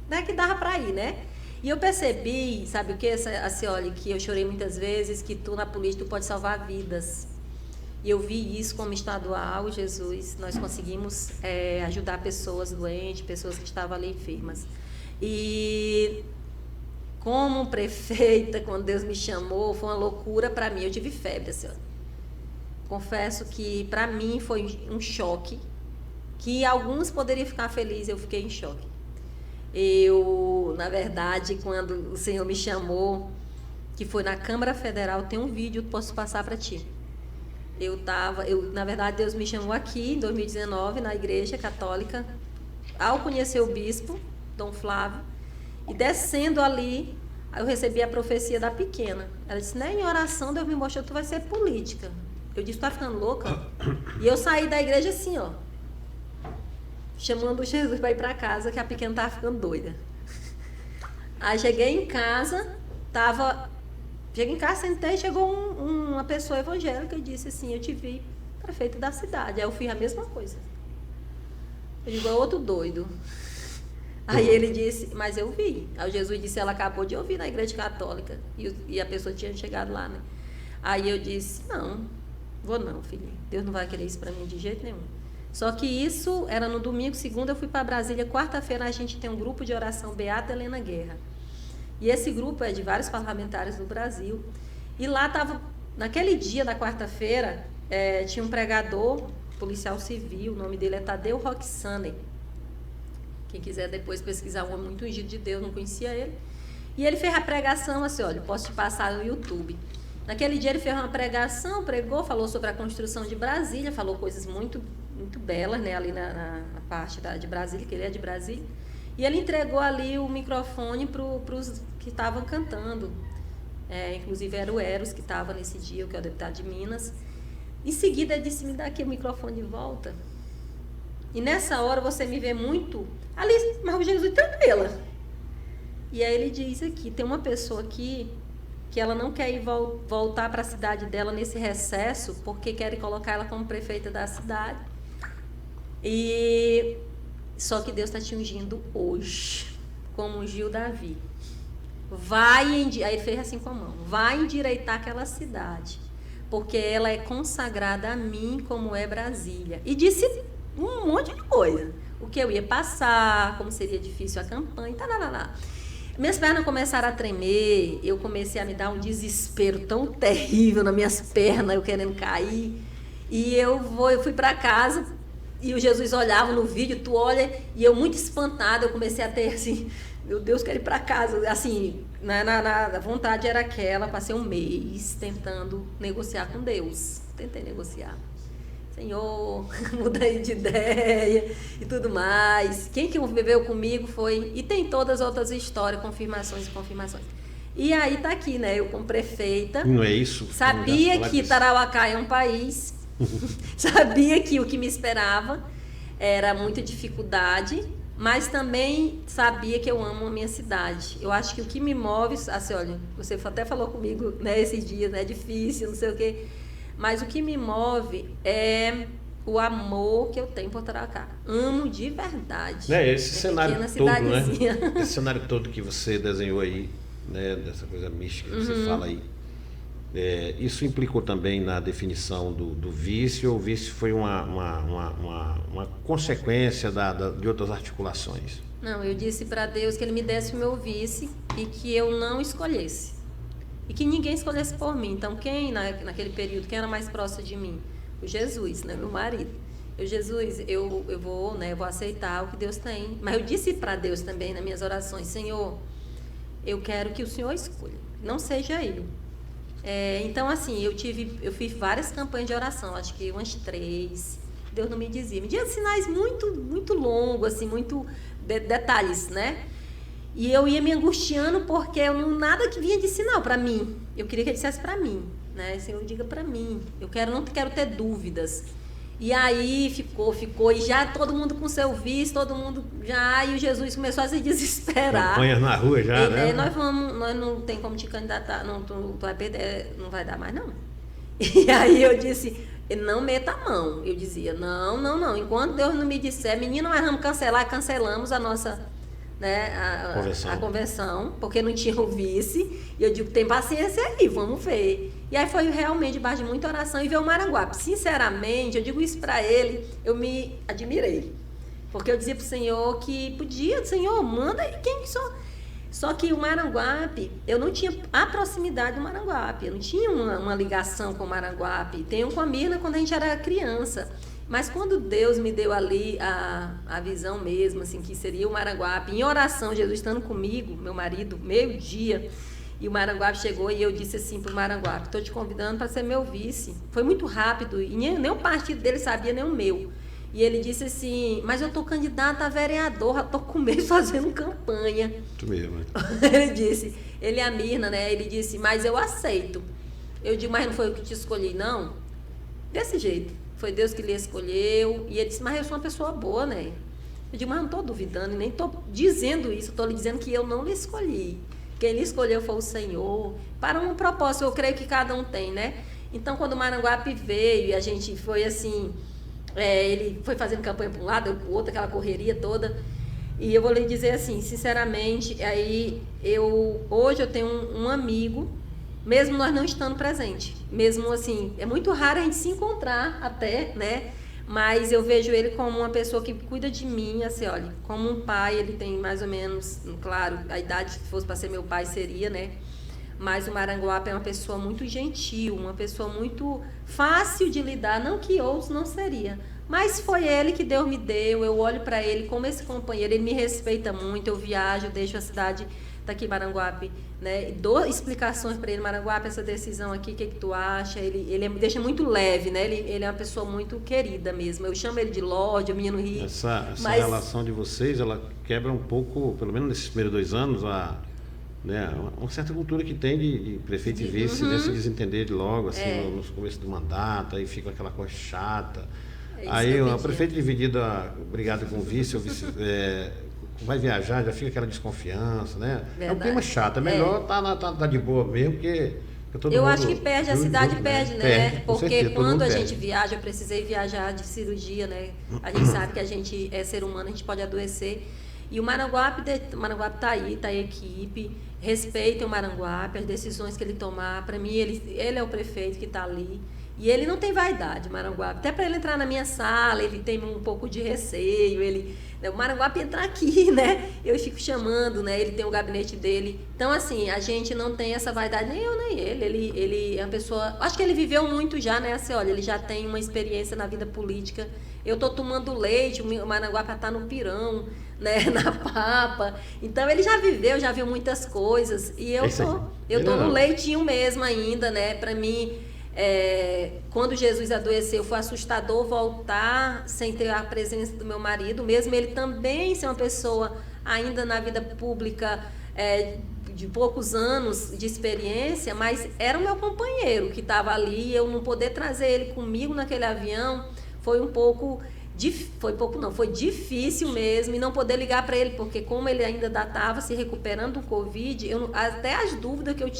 né, que dava para ir, né? E eu percebi, sabe o que, Acioli, que eu chorei muitas vezes, que tu na política tu pode salvar vidas. E eu vi isso como estadual, Jesus, nós conseguimos ajudar pessoas doentes, pessoas que estavam ali enfermas. E como prefeita, quando Deus me chamou, foi uma loucura para mim. Eu tive febre, assim, ó. Confesso que para mim foi um choque, que alguns poderiam ficar felizes, eu fiquei em choque. Eu, na verdade, quando o Senhor me chamou, que foi na Câmara Federal, tem um vídeo que posso passar para ti. Na verdade, Deus me chamou aqui em 2019, na Igreja Católica, ao conhecer o bispo, Dom Flávio, e descendo ali, eu recebi a profecia da pequena. Ela disse, né, em oração, Deus me mostrou que tu vai ser política. Eu disse, tu tá ficando louca? E eu saí da igreja assim, ó, chamando o Jesus para ir para casa, que a pequena tava ficando doida. Aí cheguei em casa, sentei, chegou uma pessoa evangélica e disse assim, eu te vi prefeito da cidade. Aí eu fiz a mesma coisa. Eu digo, é outro doido. Aí ele disse, mas eu vi. Aí Jesus disse, ela acabou de ouvir na igreja católica. E a pessoa tinha chegado lá, né? Aí eu disse, não, vou não, filho. Deus não vai querer isso para mim de jeito nenhum. Só que isso era no domingo, segunda eu fui para Brasília, quarta-feira a gente tem um grupo de oração Beata Helena Guerra. E esse grupo é de vários parlamentares do Brasil. E lá estava, naquele dia da quarta-feira, tinha um pregador, policial civil, o nome dele é Tadeu Roxane. Quem quiser depois pesquisar, um homem muito ungido de Deus, não conhecia ele. E ele fez a pregação, assim, olha, posso te passar no YouTube. Naquele dia ele fez uma pregação, pregou, falou sobre a construção de Brasília, falou coisas muito, muito belas, né, ali na parte de Brasília, que ele é de Brasília. E ele entregou ali o microfone para os que estavam cantando. Inclusive era o Eros que estava nesse dia, que é o deputado de Minas. Em seguida ele disse, me dá aqui o microfone de volta. E nessa hora você me vê muito ali, mas o Jesus tranquila. E aí ele diz aqui, tem uma pessoa aqui que ela não quer ir voltar para a cidade dela nesse recesso, porque querem colocar ela como prefeita da cidade. Só que Deus está te ungindo hoje, como ungiu Davi. Aí ele fez assim com a mão, vai endireitar aquela cidade, porque ela é consagrada a mim, como é Brasília. E disse um monte de coisa, o que eu ia passar, como seria difícil a campanha, Minhas pernas começaram a tremer, eu comecei a me dar um desespero tão terrível nas minhas pernas, eu querendo cair. E eu fui para casa, e o Jesus olhava no vídeo, tu olha, e eu muito espantada, eu comecei a ter assim, meu Deus, quero ir para casa. Assim, a vontade era aquela, passei um mês tentando negociar com Deus, tentei negociar. Senhor, mudei de ideia e tudo mais. Quem que viveu comigo foi... E tem todas as outras histórias, confirmações e confirmações. E aí tá aqui, né? Eu como prefeita... Não é isso? Sabia que Tarauacá é um país. Sabia que o que me esperava era muita dificuldade. Mas também sabia que eu amo a minha cidade. Eu acho que o que me move... Assim, olha, você até falou comigo, né, esses dias, né? É difícil, não sei o quê... Mas o que me move é o amor que eu tenho por Tarauacá. Amo de verdade. Esse cenário todo, né? Esse cenário todo que você desenhou aí, né? Dessa coisa mística que você fala aí. Isso implicou também na definição do vício, ou o vício foi uma consequência de outras articulações? Não, eu disse para Deus que Ele me desse o meu vice e que eu não escolhesse. E que ninguém escolhesse por mim. Então, quem naquele período, quem era mais próximo de mim? O Jesus, né, meu marido. Jesus, eu vou, né, eu vou aceitar o que Deus tem. Mas eu disse para Deus também nas minhas orações, Senhor, eu quero que o Senhor escolha, não seja eu. Então, assim, eu fiz várias campanhas de oração, acho que umas 3. Deus não me dizia. Me dizia sinais muito, muito longos, assim, muito detalhes, né? E eu ia me angustiando porque nada que vinha de sinal para mim. Eu queria que ele dissesse para mim, né? Senhor, diga para mim. Não quero ter dúvidas. E aí ficou, e já todo mundo com seu visto, todo mundo já, e o Jesus começou a se desesperar. Campanhas na rua já, né? Nós não tem como te candidatar, não, tu vai perder, não vai dar mais não. E aí eu disse, não meta a mão. Eu dizia, não, enquanto Deus não me disser, menina, nós vamos cancelamos a nossa, né, a convenção, porque não tinha o vice, e eu digo, tem paciência aí, vamos ver. E aí foi realmente debaixo de muita oração e veio o Maranguape. Sinceramente, eu digo isso para ele, eu me admirei. Porque eu dizia para o Senhor que podia, Senhor, manda aí quem que só. Só que o Maranguape, eu não tinha a proximidade do Maranguape, eu não tinha uma ligação com o Maranguape. Tenho com a Mirna quando a gente era criança. Mas quando Deus me deu ali a visão mesmo, assim, que seria o Maranguape, em oração, Jesus estando comigo, meu marido, meio-dia, e o Maranguape chegou e eu disse assim para o Maranguape, estou te convidando para ser meu vice. Foi muito rápido, e nem o partido dele sabia, nem o meu. E ele disse assim, mas eu estou candidato a vereador, estou com medo fazendo campanha. Tu mesmo, né? Ele disse, ele é a Mirna, né? Ele disse, mas eu aceito. Eu digo, mas não foi eu que te escolhi, não? Desse jeito. Foi Deus que lhe escolheu. E ele disse, mas eu sou uma pessoa boa, né? Eu digo, mas não estou duvidando, nem estou dizendo isso. Estou lhe dizendo que eu não lhe escolhi. Quem lhe escolheu foi o Senhor. Para um propósito, eu creio que cada um tem, né? Então, quando o Maranguape veio e a gente foi assim... ele foi fazendo campanha para um lado, eu para o outro, aquela correria toda. E eu vou lhe dizer assim, sinceramente, hoje eu tenho um amigo, mesmo nós não estando presente. Mesmo assim, é muito raro a gente se encontrar até, né? Mas eu vejo ele como uma pessoa que cuida de mim, assim, olha, como um pai, ele tem mais ou menos, claro, a idade, se fosse para ser meu pai, seria, né? Mas o Maranguape é uma pessoa muito gentil, uma pessoa muito fácil de lidar, não que outros não seria. Mas foi ele que Deus me deu, eu olho para ele como esse companheiro, ele me respeita muito, eu viajo, deixo a cidade daqui, Maranguape, né? Dou explicações para ele, Maranguape, essa decisão aqui, o que tu acha? Ele me deixa muito leve, né? Ele é uma pessoa muito querida mesmo, eu chamo ele de Lorde, o menino ri. Essa relação de vocês, ela quebra um pouco, pelo menos nesses primeiros 2 anos, né, uma certa cultura que tem de prefeito e vice, né, se desentender de logo, assim, no começo do mandato, aí fica aquela coisa chata. Aí o prefeito dividido, obrigado com o vice vai viajar, já fica aquela desconfiança, né? Verdade. É um clima chato, é melhor tá de boa mesmo, porque todo eu mundo, acho que perde, a cidade perde, né? Porque certeza, quando a gente viaja, eu precisei viajar de cirurgia, né? A gente sabe que a gente é ser humano, a gente pode adoecer. E o Maranguape está aí, está a equipe, respeitem o Maranguape, as decisões que ele tomar. Para mim, ele é o prefeito que está ali. E ele não tem vaidade, o Maranguape. Até para ele entrar na minha sala, ele tem um pouco de receio. O Maranguape entrar aqui, né? Eu fico chamando, né? Ele tem o gabinete dele. Então, assim, a gente não tem essa vaidade, nem eu, nem ele. Ele é uma pessoa... Acho que ele viveu muito já, né? Assim, olha, ele já tem uma experiência na vida política. Eu tô tomando leite, o Maranguape está no pirão, né? Na papa. Então, ele já viveu, já viu muitas coisas. E eu tô no leitinho mesmo ainda, né? Para mim... quando Jesus adoeceu, foi assustador voltar sem ter a presença do meu marido, mesmo ele também ser uma pessoa ainda na vida pública de poucos anos de experiência, mas era o meu companheiro que estava ali, e eu não poder trazer ele comigo naquele avião foi um pouco... Foi difícil mesmo, e não poder ligar para ele, porque como ele ainda estava se recuperando do Covid, até as dúvidas que eu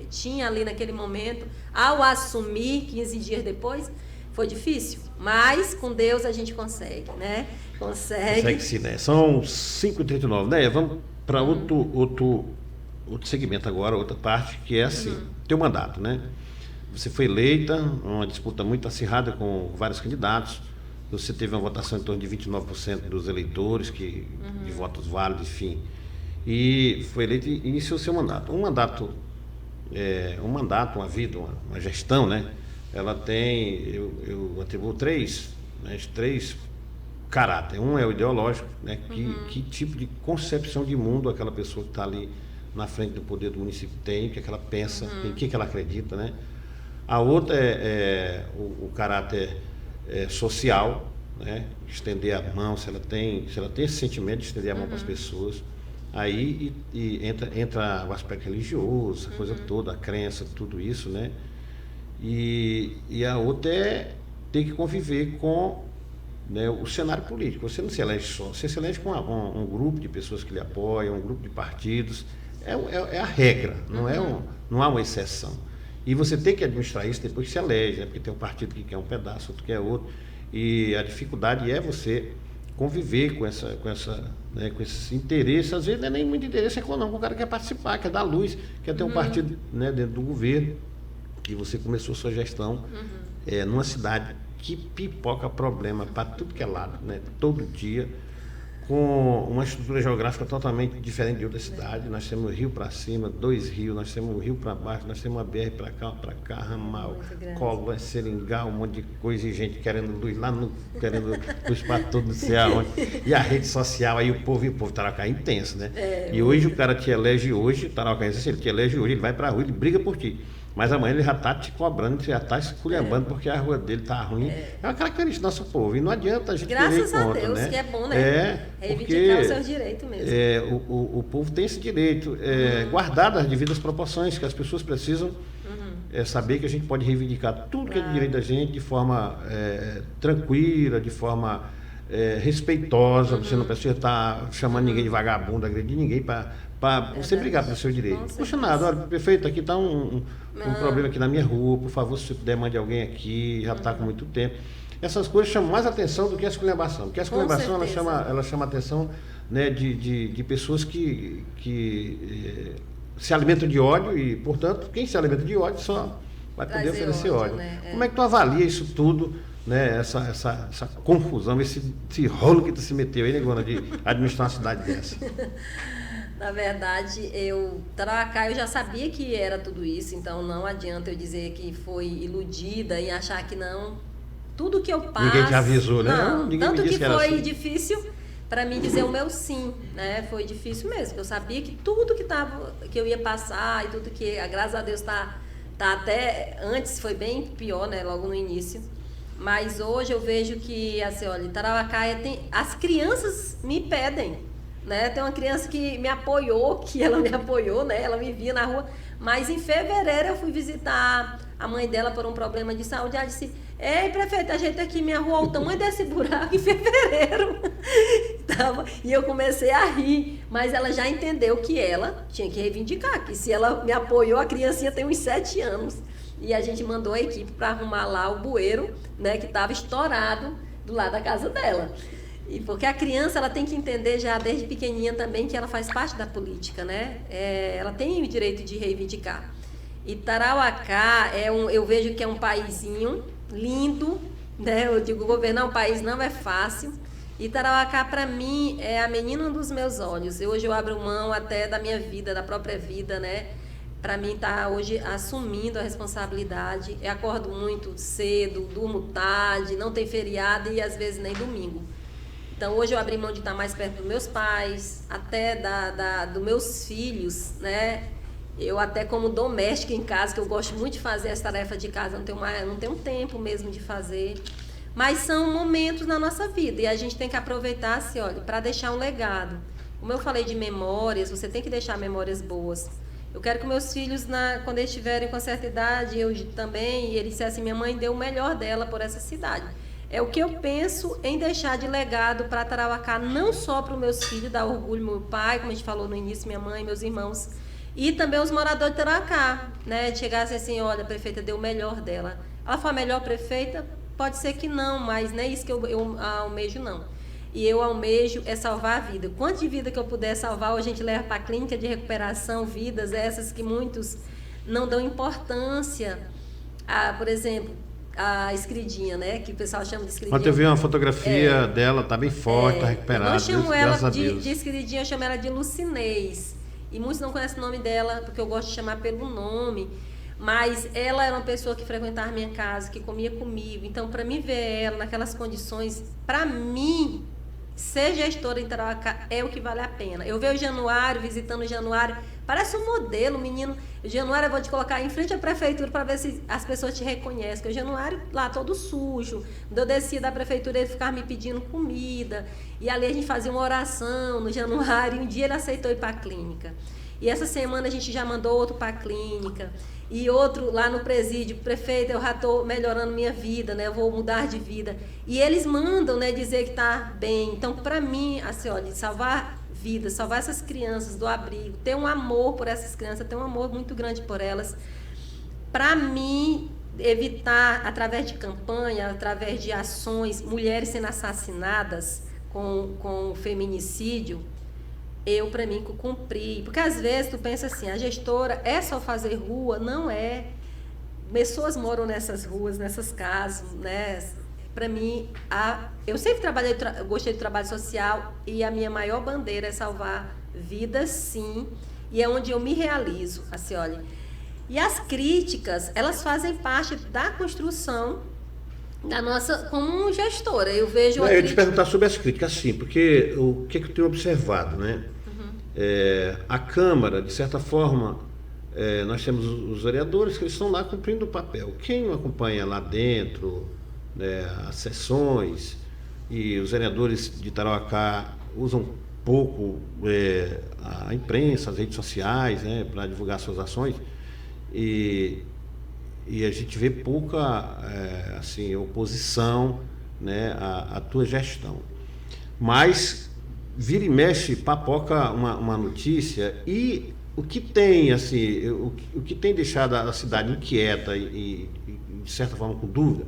tinha ali naquele momento, ao assumir 15 dias depois, foi difícil. Mas com Deus a gente consegue, né? Consegue sim, né? São 5h39, né? Vamos para outro segmento agora, outra parte, que é assim, teu mandato, né? Você foi eleita, uma disputa muito acirrada com vários candidatos, você teve uma votação em torno de 29% dos eleitores, de votos válidos, enfim. E foi eleito e iniciou seu mandato. Um mandato, uma vida, uma gestão, né? Ela tem, eu atribuo três caráter. Um é o ideológico, né? Que tipo de concepção de mundo aquela pessoa que está ali na frente do poder do município tem, o que ela pensa, em que ela acredita, né? A outra é o caráter social, né? Estender a mão, se ela tem esse sentimento de estender a mão para as pessoas. Aí entra o aspecto religioso, a coisa toda, a crença, tudo isso, né? E a outra é ter que conviver com, né, o cenário político. Você não se elege só, você se elege com um grupo de pessoas que lhe apoiam, um grupo de partidos. É a regra, não há uma exceção. E você tem que administrar isso depois que se elege, né? Porque tem um partido que quer um pedaço, outro quer outro. E a dificuldade é você conviver com esse interesse. Às vezes não é nem muito interesse econômico, o cara quer participar, quer dar luz, quer ter um partido, né, dentro do governo. E você começou sua gestão numa cidade que pipoca problema para tudo que é lado, né? Todo dia, com uma estrutura geográfica totalmente diferente de outra cidade. Nós temos o rio para cima, 2 rios, nós temos o rio para baixo, nós temos uma BR para cá, ramal, Colônia, Seringal, um monte de coisa, e gente querendo luz lá, querendo luz para todo, não sei aonde. E a rede social, aí o povo Tarauacá é intenso, né? E hoje o cara te elege hoje, Tarauacá, se ele te elege hoje, ele vai para a rua, ele briga por ti. Mas amanhã ele já está te cobrando, já está esculhambando porque a rua dele está ruim. É uma característica do nosso povo. E não adianta a gente Graças a Deus, né? Que é bom, né? Reivindicar os seus direitos mesmo. O povo tem esse direito, guardado as devidas proporções, que as pessoas precisam saber que a gente pode reivindicar tudo que é de direito da gente de forma tranquila, de forma respeitosa. Você não precisa estar chamando ninguém de vagabundo, agredir ninguém para você brigar pelo seu direito. Puxa nada, olha, prefeito, aqui está um problema aqui na minha rua, por favor, se você puder, mande alguém aqui, já está com muito tempo. Essas coisas chamam mais atenção do que a esculhambação, porque a esculhambação ela chama a atenção, né, de pessoas que se alimentam de ódio e, portanto, quem se alimenta de ódio só vai poder oferecer ódio. Né? Como é que tu avalia isso tudo, né, essa confusão, esse rolo que tu se meteu aí, negona, de administrar uma cidade dessa? Na verdade, Tarauacá, eu já sabia que era tudo isso, então não adianta eu dizer que foi iludida e achar que não. Tudo que eu passo... Ninguém te avisou, né? Não, ninguém tanto me disse que foi assim. difícil para mim dizer o meu sim, né? Foi difícil mesmo, eu sabia que tudo que eu ia passar e tudo que, graças a Deus, tá até antes, foi bem pior, né? Logo no início. Mas hoje eu vejo que, assim, olha, Tarauacá as crianças me pedem. Né? Tem uma criança que me apoiou, né? Ela me via na rua, mas em fevereiro eu fui visitar a mãe dela por um problema de saúde. Ela disse: ei, prefeito, ajeita aqui minha rua, o tamanho desse buraco em fevereiro. E eu comecei a rir, mas ela já entendeu que ela tinha que reivindicar, que se ela me apoiou, a criancinha tem uns 7 anos. E a gente mandou a equipe para arrumar lá o bueiro, né, que estava estourado do lado da casa dela. E porque a criança, ela tem que entender já desde pequenininha também que ela faz parte da política, né? Ela tem o direito de reivindicar. E Tarauacá eu vejo que é um paizinho lindo, né? Eu digo, governar um país não é fácil. E Tarauacá, para mim, é a menina dos meus olhos. Hoje eu abro mão até da minha vida, da própria vida, né? Para mim, tá hoje assumindo a responsabilidade. Eu acordo muito cedo, durmo tarde, não tem feriado e às vezes nem domingo. Então, hoje eu abri mão de estar mais perto dos meus pais, até dos meus filhos, né? Eu até como doméstica em casa, que eu gosto muito de fazer essa tarefa de casa, não tenho tempo mesmo de fazer. Mas são momentos na nossa vida e a gente tem que aproveitar, assim, olha, para deixar um legado. Como eu falei de memórias, você tem que deixar memórias boas. Eu quero que meus filhos, quando eles estiverem com certa idade, eu também, e eles dissessem, minha mãe deu o melhor dela por essa cidade. É o que eu penso em deixar de legado para Tarauacá, não só para os meus filhos, dar orgulho, meu pai, como a gente falou no início, minha mãe, meus irmãos, e também os moradores de Tarauacá, né? Chegassem assim, olha, a prefeita deu o melhor dela. Ela foi a melhor prefeita? Pode ser que não, mas não é isso que eu almejo, não. E eu almejo é salvar a vida. Quanto de vida que eu puder salvar, a gente leva para a clínica de recuperação, vidas essas que muitos não dão importância. Por exemplo, a esquerdinha, né? Que o pessoal chama de esquerdinha. Ontem eu vi uma fotografia dela, tá bem forte, tá recuperada. Eu não chamo graças ela a Deus. de esquerdinha, eu chamo ela de Lucinês. E muitos não conhecem o nome dela, porque eu gosto de chamar pelo nome. Mas ela era uma pessoa que frequentava minha casa, que comia comigo. Então, para mim ver ela naquelas condições, para mim, ser gestora em Tarauacá é o que vale a pena. Eu vejo o Januário, visitando o Januário, parece um modelo, menino. O Januário eu vou te colocar em frente à prefeitura para ver se as pessoas te reconhecem. Porque o Januário lá todo sujo. Quando eu descia da prefeitura, ele ficava me pedindo comida. E ali a gente fazia uma oração no Januário. E um dia ele aceitou ir para a clínica. E essa semana a gente já mandou outro para a clínica. E outro lá no presídio, prefeito, eu já estou melhorando minha vida, né? Eu vou mudar de vida. E eles mandam, né, dizer que está bem. Então, para mim, assim, olha, salvar vidas, salvar essas crianças do abrigo, ter um amor por essas crianças, ter um amor muito grande por elas. Para mim, evitar, através de campanha, através de ações, mulheres sendo assassinadas com feminicídio, eu, para mim, cumpri. Porque, às vezes, tu pensa assim, a gestora é só fazer rua? Não é. Pessoas moram nessas ruas, nessas casas, né? Para mim, eu sempre gostei do trabalho social e a minha maior bandeira é salvar vidas, sim. E é onde eu me realizo, assim, olha. E as críticas, elas fazem parte da construção da nossa, como gestora. Eu vejo eu ia te perguntar sobre as críticas, sim, porque o que eu tenho observado, né? A Câmara, de certa forma, nós temos os vereadores que eles estão lá cumprindo o papel. Quem não acompanha lá dentro, né, as sessões, e os vereadores de Tarauacá usam pouco a imprensa, as redes sociais, né, para divulgar suas ações, e a gente vê pouca assim, oposição, né, à tua gestão. Mas vira e mexe, papoca uma notícia, e o que tem, assim, o que tem deixado a cidade inquieta e de certa forma com dúvida,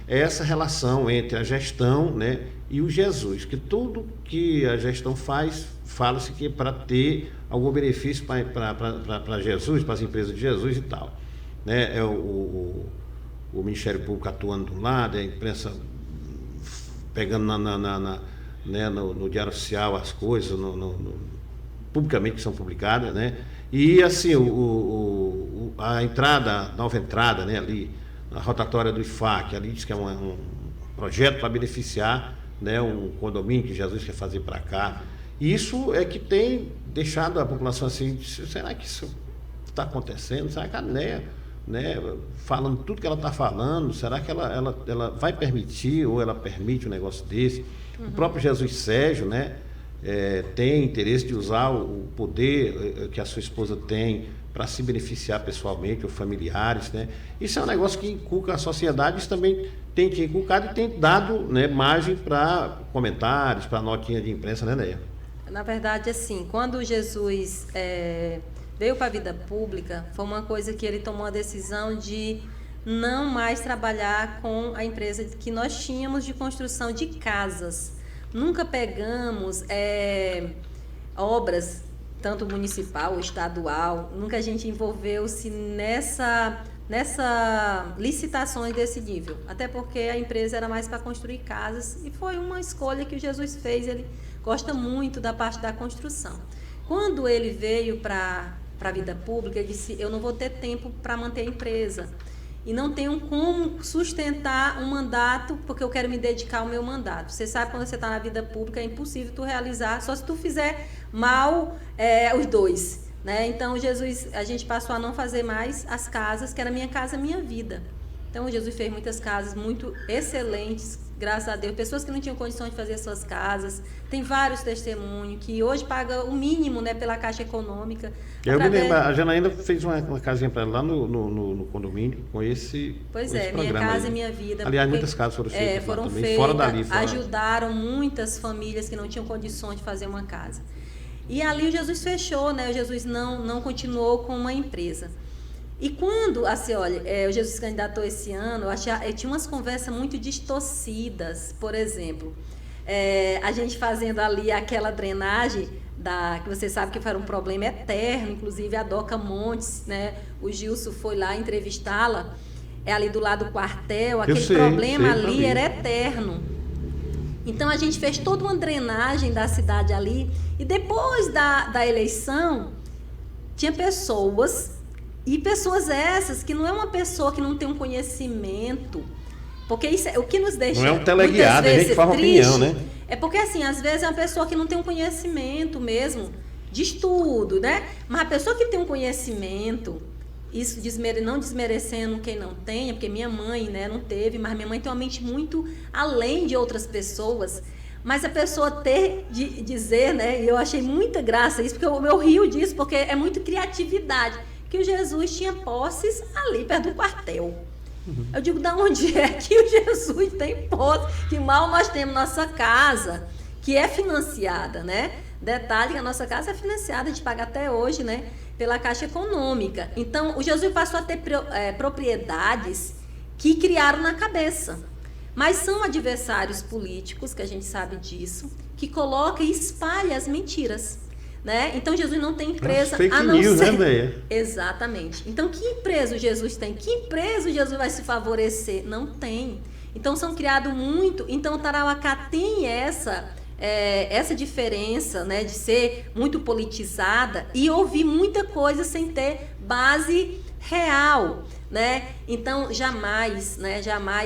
é essa relação entre a gestão, né, e o Jesus, que tudo que a gestão faz, fala-se que é para ter algum benefício para Jesus, para as empresas de Jesus e tal, né? O Ministério Público atuando de um lado, a imprensa pegando né, no Diário Oficial as coisas publicamente que são publicadas, né? E assim a nova entrada, né, ali na rotatória do IFAC, ali diz que é um projeto para beneficiar, né, um condomínio que Jesus quer fazer para cá. E isso é que tem deixado a população assim, será que isso está acontecendo? Será que a NEA, né, falando tudo que ela está falando, será que ela vai permitir ou ela permite um negócio desse? O próprio Jesus Sérgio, né, tem interesse de usar o poder que a sua esposa tem para se beneficiar pessoalmente ou familiares, né? Isso é um negócio que inculca a sociedade, isso também tem que inculcar e tem dado, né, margem para comentários, para notinha de imprensa, né, Neia? Na verdade, assim, quando Jesus veio para a vida pública, foi uma coisa que ele tomou a decisão de não mais trabalhar com a empresa que nós tínhamos de construção de casas. Nunca pegamos obras, tanto municipal ou estadual, nunca a gente envolveu-se nessa licitações desse nível. Até porque a empresa era mais para construir casas e foi uma escolha que o Jesus fez. Ele gosta muito da parte da construção. Quando ele veio para a vida pública, ele disse, eu não vou ter tempo para manter a empresa. E não tenho como sustentar um mandato, porque eu quero me dedicar ao meu mandato. Você sabe, quando você está na vida pública, é impossível tu realizar, só se tu fizer mal os dois, né? Então, a gente passou a não fazer mais as casas, que era Minha Casa Minha Vida. Então, Jesus fez muitas casas muito excelentes, graças a Deus. Pessoas que não tinham condições de fazer suas casas. Tem vários testemunhos que hoje pagam o mínimo, né, pela Caixa Econômica. Eu me lembro, a Janaína fez uma casinha para ela lá no condomínio com esse Pois esse Minha Casa e Minha Vida. Aliás, muitas casas foram feitas foram também, feitas, fora dali. ajudaram muitas famílias que não tinham condições de fazer uma casa. E ali o Jesus fechou, né? O Jesus não continuou com uma empresa. E quando, assim, olha, o Jesus se candidatou esse ano, eu tinha umas conversas muito distorcidas. Por exemplo, a gente fazendo ali aquela drenagem, que você sabe que foi um problema eterno, inclusive a Doca Montes, né? O Gilson foi lá entrevistá-la, é ali do lado do quartel, aquele sei, problema sei, ali também. era eterno. Então a gente fez toda uma drenagem da cidade ali, e depois da eleição, tinha pessoas, e pessoas essas que não é uma pessoa que não tem um conhecimento, porque isso é o que nos deixa Não é um teleguiado, a gente faz uma opinião, né? É porque assim, às vezes é uma pessoa que não tem um conhecimento mesmo de estudo, né? Mas a pessoa que tem um conhecimento, isso não desmerecendo quem não tenha, porque minha mãe, né, não teve, mas minha mãe tem uma mente muito além de outras pessoas. Mas a pessoa ter de dizer, né, e eu achei muita graça isso, porque eu rio disso, porque é muito criatividade, que o Jesus tinha posses ali perto do quartel. Eu digo, da onde é que o Jesus tem posse? Que mal nós temos nossa casa, que é financiada, né? Detalhe que a nossa casa é financiada, a gente paga até hoje, né? Pela Caixa Econômica. Então, o Jesus passou a ter propriedades que criaram na cabeça. Mas são adversários políticos, que a gente sabe disso, que colocam e espalham as mentiras. Né? Então Jesus não tem empresa fake a não news, ser... né, Meia? Exatamente. Então que empresa o Jesus tem? Que empresa o Jesus vai se favorecer? Não tem. Então são criados muito. Então o Tarauacá tem essa diferença, né, de ser muito politizada e ouvir muita coisa sem ter base real, né? Então jamais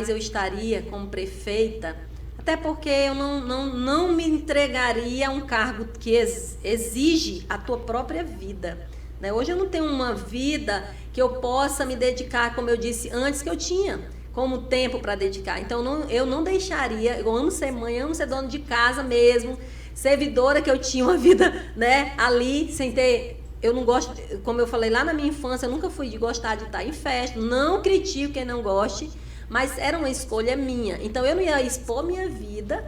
eu estaria como prefeita. Até porque eu não me entregaria a um cargo que exige a tua própria vida. Né? Hoje eu não tenho uma vida que eu possa me dedicar, como eu disse antes, que eu tinha como tempo para dedicar. Então eu não deixaria, eu amo ser mãe, amo ser dona de casa mesmo, servidora, que eu tinha uma vida, né, ali, sem ter... Eu não gosto, como eu falei lá na minha infância, eu nunca fui de gostar de estar em festa, não critico quem não goste, mas era uma escolha minha. Então eu não ia expor minha vida,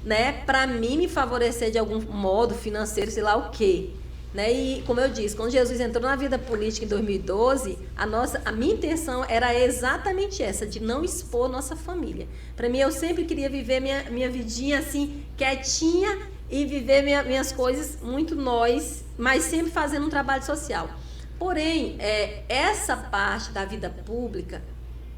né, para mim me favorecer de algum modo financeiro, sei lá o quê. Né? E como eu disse, quando Jesus entrou na vida política em 2012, a minha intenção era exatamente essa, de não expor nossa família. Para mim, eu sempre queria viver minha vidinha assim, quietinha, e viver minhas coisas muito nós, mas sempre fazendo um trabalho social. Porém, essa parte da vida pública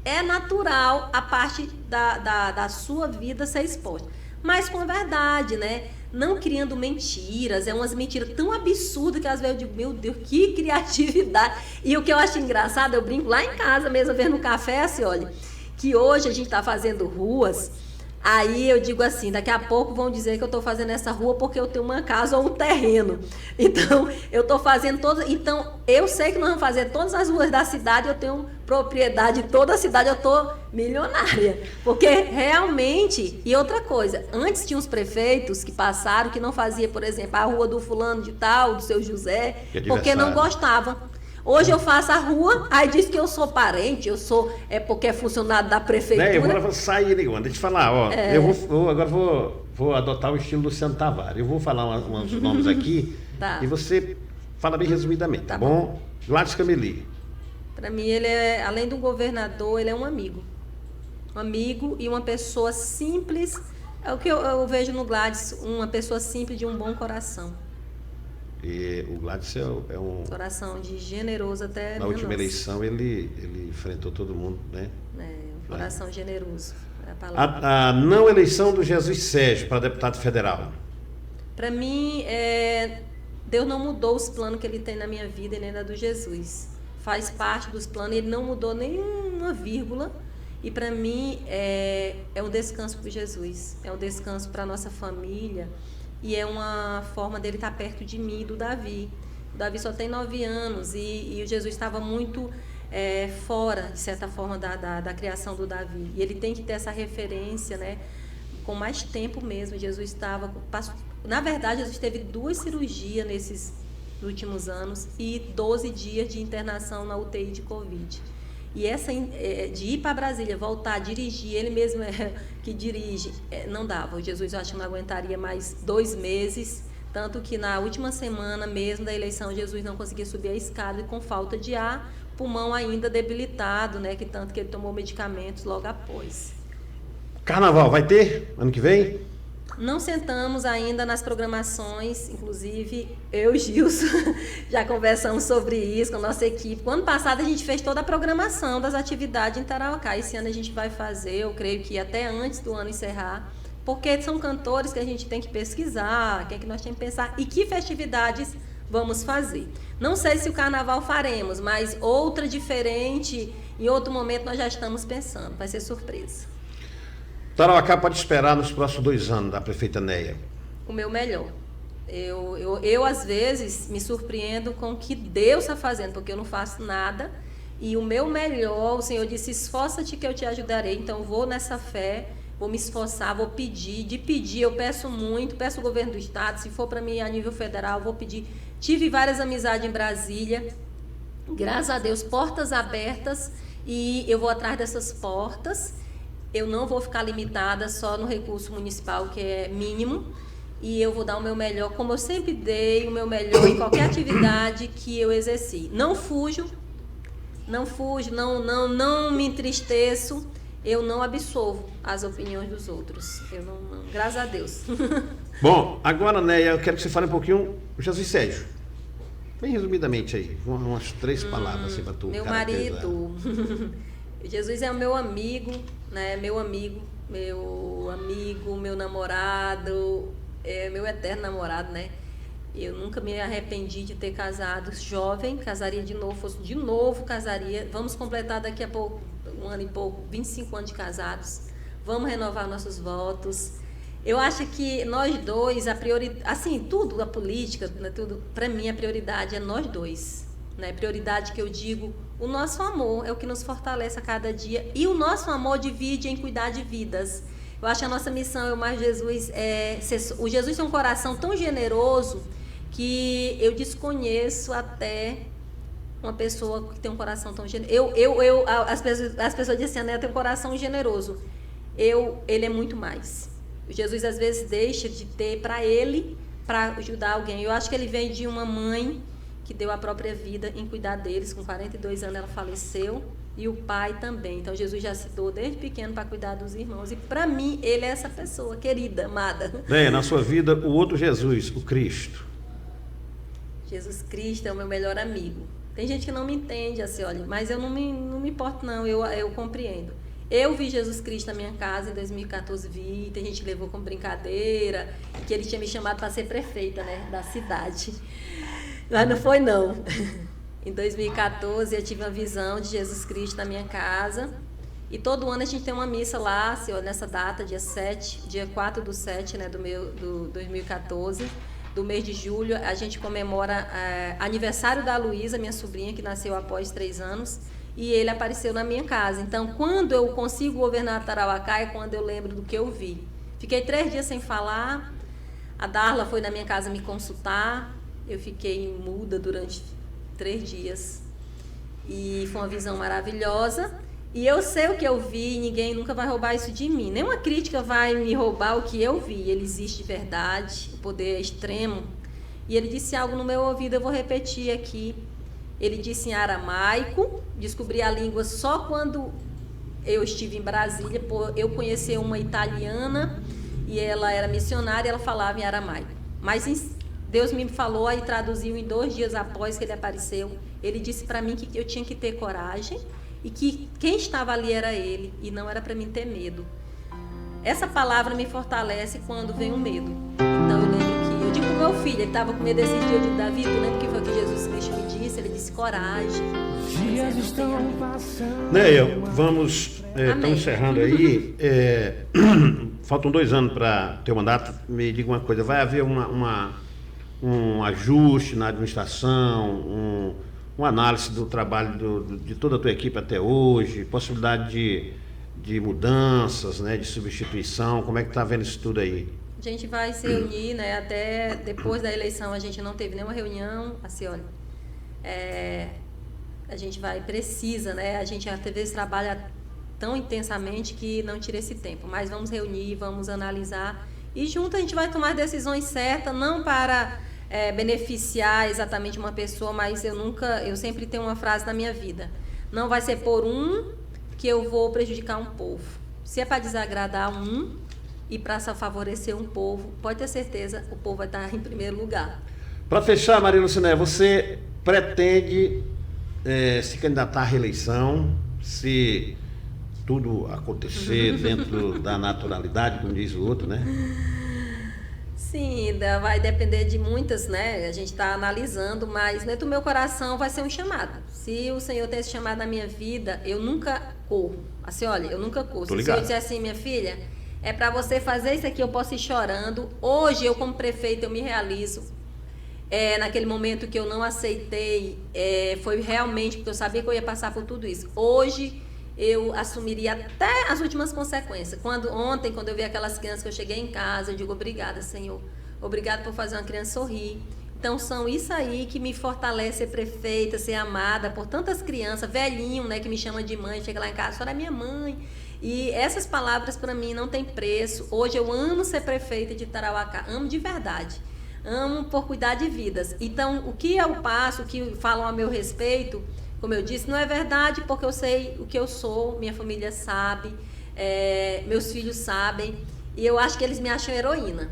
é natural, a parte da sua vida ser exposta. Mas com a verdade, né? Não criando mentiras, umas mentiras tão absurdas que às vezes eu digo, meu Deus, que criatividade. E o que eu acho engraçado, eu brinco lá em casa mesmo, vendo um café, assim, olha, que hoje a gente está fazendo ruas. Aí eu digo assim, daqui a pouco vão dizer que eu estou fazendo essa rua porque eu tenho uma casa ou um terreno. Então, eu estou fazendo todas... Então, eu sei que nós vamos fazer todas as ruas da cidade, eu tenho propriedade de toda a cidade, eu estou milionária. Porque realmente... E outra coisa, antes tinha uns prefeitos que passaram que não fazia, por exemplo, a rua do fulano de tal, do seu José, porque não gostavam. Hoje eu faço a rua, aí diz que eu sou parente, porque é funcionário da prefeitura. Eu vou sair, deixa eu te falar, ó. Eu agora vou adotar o estilo do Luciano Tavares. Eu vou falar uns nomes aqui Tá. E você fala bem resumidamente, tá bom? Gladys Cameli. Para mim, ele é, além do governador, ele é um amigo. Um amigo e uma pessoa simples. É o que eu vejo no Gladys, uma pessoa simples de um bom coração. E o Gladys é um... Coração de generoso até... Na última eleição ele enfrentou todo mundo, né? Um coração generoso, é a palavra. A não eleição do Jesus Sérgio para deputado federal. Para mim, Deus não mudou os planos que ele tem na minha vida e nem na do Jesus. Faz parte dos planos, ele não mudou nenhuma vírgula. E para mim é um descanso para Jesus, é um descanso para a nossa família. E é uma forma dele estar perto de mim e do Davi. O Davi só tem 9 anos e o Jesus estava muito fora, de certa forma, da criação do Davi. E ele tem que ter essa referência, né? Com mais tempo mesmo. Jesus estava... Na verdade, Jesus teve 2 cirurgias nesses últimos anos e 12 dias de internação na UTI de Covid. E essa de ir para Brasília, voltar, dirigir, ele mesmo que dirige, não dava. O Jesus, eu acho que não aguentaria mais 2 meses, tanto que na última semana mesmo da eleição, Jesus não conseguia subir a escada e com falta de ar, pulmão ainda debilitado, né? Que tanto que ele tomou medicamentos logo após. Carnaval vai ter ano que vem? Não sentamos ainda nas programações, inclusive eu e Gilson já conversamos sobre isso com a nossa equipe. O ano passado a gente fez toda a programação das atividades em Tarauacá. Esse ano a gente vai fazer, eu creio que até antes do ano encerrar, porque são cantores que a gente tem que pesquisar, o que é que nós temos que pensar e que festividades vamos fazer. Não sei se o carnaval faremos, mas outra diferente, em outro momento nós já estamos pensando, vai ser surpresa. Tarauacá pode esperar nos próximos 2 anos da prefeita Neia? O meu melhor. Eu, às vezes, me surpreendo com o que Deus está fazendo, porque eu não faço nada. E o meu melhor, o Senhor disse, esforça-te que eu te ajudarei. Então, eu vou nessa fé, vou me esforçar, vou pedir. De pedir, eu peço muito, peço o governo do Estado. Se for para mim a nível federal, eu vou pedir. Tive várias amizades em Brasília. Graças a Deus, portas abertas. E eu vou atrás dessas portas. Eu não vou ficar limitada só no recurso municipal, que é mínimo, e eu vou dar o meu melhor, como eu sempre dei o meu melhor em qualquer atividade que eu exerci. Não fujo, não me entristeço, eu não absolvo as opiniões dos outros. Eu não, graças a Deus. Bom, agora, Neia, eu quero que você fale um pouquinho do Jesus Sérgio. Bem resumidamente aí, umas 3 palavras assim, para tu meu caracterizar. marido. Jesus é o meu amigo, né? Meu namorado, meu eterno namorado, né? Eu nunca me arrependi de ter casado jovem, casaria de novo, casaria. Vamos completar daqui a pouco, 1 ano e pouco, 25 anos de casados. Vamos renovar nossos votos. Eu acho que nós dois, assim, tudo, a política, né, tudo, para mim a prioridade é nós dois. Né? Prioridade que eu digo, o nosso amor é o que nos fortalece a cada dia e o nosso amor divide em cuidar de vidas. Eu acho que a nossa missão, eu mais Jesus, o Jesus tem um coração tão generoso que eu desconheço até uma pessoa que tem um coração tão generoso. As pessoas dizem assim, tem um coração generoso. Ele é muito mais. Jesus às vezes deixa de ter para ele, para ajudar alguém. Eu acho que ele vem de uma mãe que deu a própria vida em cuidar deles. Com 42 anos ela faleceu e o pai também. Então Jesus já se doou desde pequeno para cuidar dos irmãos. E para mim ele é essa pessoa querida, amada. Bem, na sua vida, o outro Jesus, o Cristo. Jesus Cristo é o meu melhor amigo. Tem gente que não me entende assim, olha, mas eu não me importo não, eu compreendo. Eu vi Jesus Cristo na minha casa em 2014, tem gente que levou como brincadeira, que ele tinha me chamado para ser prefeita, né, da cidade. Mas não foi não. Em 2014 eu tive uma visão de Jesus Cristo na minha casa. E todo ano a gente tem uma missa lá, assim, ó, nessa data, dia 4/7, né, do 2014, do mês de julho, a gente comemora aniversário da Luísa, minha sobrinha, que nasceu após 3 anos, e ele apareceu na minha casa. Então, quando eu consigo governar Tarauacá, é quando eu lembro do que eu vi. Fiquei 3 dias sem falar, a Darla foi na minha casa me consultar, eu fiquei muda durante 3 dias. E foi uma visão maravilhosa. E eu sei o que eu vi, ninguém nunca vai roubar isso de mim. Nenhuma crítica vai me roubar o que eu vi. Ele existe de verdade, o poder é extremo. E ele disse algo no meu ouvido, eu vou repetir aqui. Ele disse em aramaico, descobri a língua só quando eu estive em Brasília. Eu conheci uma italiana e ela era missionária e ela falava em aramaico. Mas Deus me falou e traduziu em 2 dias após que ele apareceu. Ele disse para mim que eu tinha que ter coragem e que quem estava ali era ele e não era para mim ter medo. Essa palavra me fortalece quando vem o medo. Então eu lembro que, eu digo pro meu filho, ele estava com medo esses dias, eu digo, Davi, tu lembra que foi o que Jesus Cristo me disse? Ele disse, coragem. Dias estão passando. Neia, vamos, estamos encerrando aí. Faltam 2 anos para teu mandato. Me diga uma coisa, vai haver um ajuste na administração, uma análise do trabalho de toda a tua equipe até hoje, possibilidade de mudanças, né, de substituição, como é que está vendo isso tudo aí? A gente vai se reunir, né, até depois da eleição a gente não teve nenhuma reunião, assim, olha, a gente precisa, né, a gente às vezes trabalha tão intensamente que não tira esse tempo, mas vamos reunir, vamos analisar e junto a gente vai tomar decisões certas, não para beneficiar exatamente uma pessoa, mas eu sempre tenho uma frase na minha vida, não vai ser por que eu vou prejudicar um povo. Se é para desagradar e para favorecer um povo, pode ter certeza, o povo vai estar em primeiro lugar. Para fechar, Maria Lucinéia, você pretende se candidatar à reeleição, se tudo acontecer dentro da naturalidade, como diz o outro, né? Sim, vai depender de muitas, né? A gente está analisando, mas dentro do meu coração vai ser um chamado. Se o Senhor tem esse chamado na minha vida, eu nunca corro. Assim, olha, eu nunca corro. Se o Senhor disser assim, minha filha, é para você fazer isso aqui, eu posso ir chorando. Hoje, eu como prefeita, eu me realizo. Naquele momento que eu não aceitei, foi realmente porque eu sabia que eu ia passar por tudo isso. Hoje, eu assumiria até as últimas consequências. Ontem, quando eu vi aquelas crianças que eu cheguei em casa, eu digo, obrigada, Senhor. Obrigada por fazer uma criança sorrir. Então, são isso aí que me fortalece ser prefeita, ser amada por tantas crianças, velhinho, né, que me chama de mãe, chega lá em casa, a senhora é minha mãe. E essas palavras, para mim, não tem preço. Hoje, eu amo ser prefeita de Tarauacá, amo de verdade. Amo por cuidar de vidas. Então, o que eu passo, o que falam a meu respeito, como eu disse, não é verdade, porque eu sei o que eu sou, minha família sabe, meus filhos sabem, e eu acho que eles me acham heroína.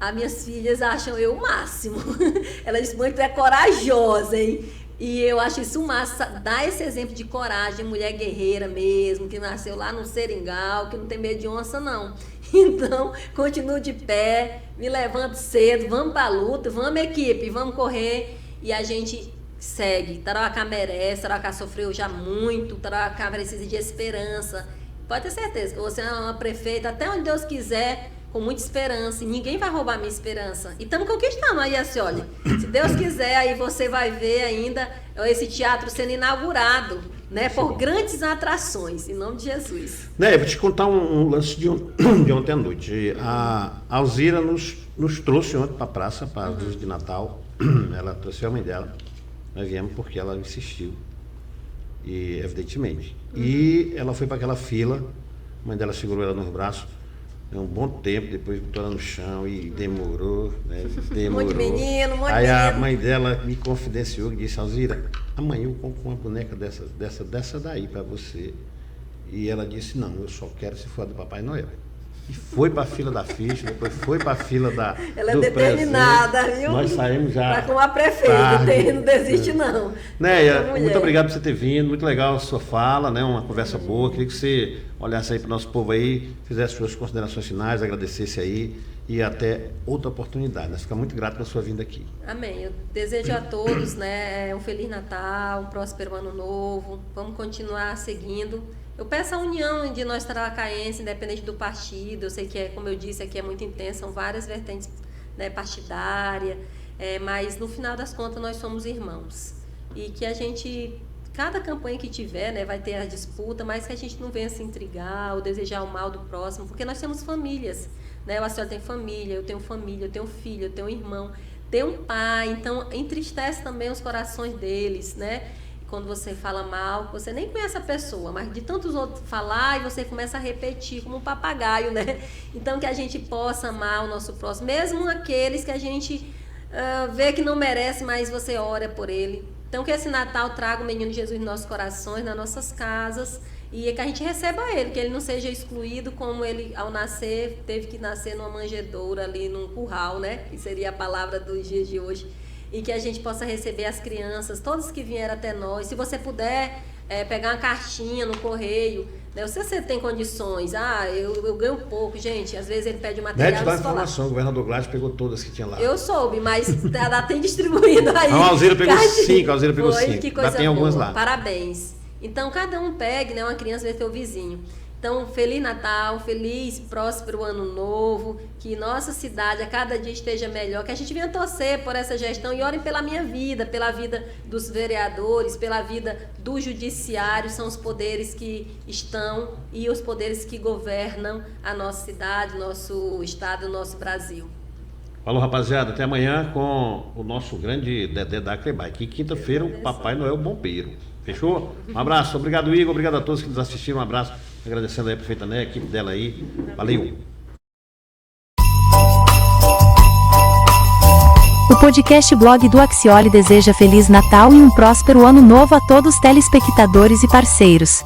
As minhas filhas acham eu o máximo. Elas dizem, mãe, tu é corajosa, hein? E eu acho isso massa, dá esse exemplo de coragem, mulher guerreira mesmo, que nasceu lá no Seringal, que não tem medo de onça, não. Então, continuo de pé, me levanto cedo, vamos pra luta, vamos equipe, vamos correr, e a gente segue. Tarauacá merece, Tarauacá sofreu já muito, Tarauacá precisa de esperança. Pode ter certeza que você é uma prefeita, até onde Deus quiser, com muita esperança, e ninguém vai roubar minha esperança. E estamos conquistando aí, assim, olha, se Deus quiser, aí você vai ver ainda esse teatro sendo inaugurado, né, por grandes atrações, em nome de Jesus. Eu vou te contar um lance de ontem à noite. A Alzira nos trouxe ontem para a praça, para a luz de Natal. Ela trouxe a mãe dela. Nós viemos porque ela insistiu, e evidentemente. E ela foi para aquela fila, a mãe dela segurou ela nos braços, um bom tempo, depois botou ela no chão e demorou, né? Demorou. Muito menino. Aí a mãe dela me confidenciou e disse, Alzira, amanhã eu compro uma boneca dessa daí para você. E ela disse, não, eu só quero se for do Papai Noel. E foi para a fila da ficha, depois foi para a fila ela é determinada, presente. Viu? Nós saímos já. Tá com a prefeita, não desiste não. Néia, muito obrigado por você ter vindo, muito legal a sua fala, né? Uma conversa boa. Queria que você olhasse aí para o nosso povo aí, fizesse suas considerações finais, agradecesse aí e até outra oportunidade. Nós ficamos muito gratos pela sua vinda aqui. Amém. Eu desejo a todos, né, um Feliz Natal, um próspero Ano Novo. Vamos continuar seguindo. Eu peço a união de nós tarauacaenses, independente do partido. Eu sei que, como eu disse, aqui é muito intenso, são várias vertentes, né, partidárias, mas no final das contas nós somos irmãos. E que a gente, cada campanha que tiver, né, vai ter a disputa, mas que a gente não venha se intrigar ou desejar o mal do próximo, porque nós temos famílias, né? A senhora tem família, eu tenho filho, eu tenho irmão, tenho um pai, então entristece também os corações deles, né? Quando você fala mal, você nem conhece a pessoa, mas de tantos outros falar, e você começa a repetir como um papagaio, né? Então, que a gente possa amar o nosso próximo, mesmo aqueles que a gente vê que não merece, mas você ora por ele. Então, que esse Natal traga o menino Jesus nos nossos corações, nas nossas casas, e que a gente receba ele, que ele não seja excluído, como ele, ao nascer, teve que nascer numa manjedoura ali, num curral, né? Que seria a palavra dos dias de hoje. E que a gente possa receber as crianças, todos que vieram até nós. Se você puder pegar uma cartinha no correio, né? Se você tem condições, eu ganho pouco, gente, às vezes ele pede o material escolar. Informação, o governador Gladys pegou todas que tinha lá. Eu soube, mas ela tem distribuído aí. A Alzira pegou 5, a Alzira pegou 5. Que coisa já tem algumas lá. Parabéns. Então, cada um pegue, né? Uma criança vai ter o vizinho. Então, Feliz Natal, feliz, próspero Ano Novo, que nossa cidade a cada dia esteja melhor, que a gente venha torcer por essa gestão e orem pela minha vida, pela vida dos vereadores, pela vida do judiciário, são os poderes que estão e os poderes que governam a nossa cidade, nosso estado, o nosso Brasil. Falou, rapaziada, até amanhã com o nosso grande Dedé da Clebai, que quinta-feira o Papai Noel Bombeiro. Fechou? Um abraço, obrigado Igor, obrigado a todos que nos assistiram, um abraço. Agradecendo aí a prefeita Néia, a equipe dela aí. Valeu! O podcast Blog do Axioli deseja Feliz Natal e um próspero Ano Novo a todos os telespectadores e parceiros.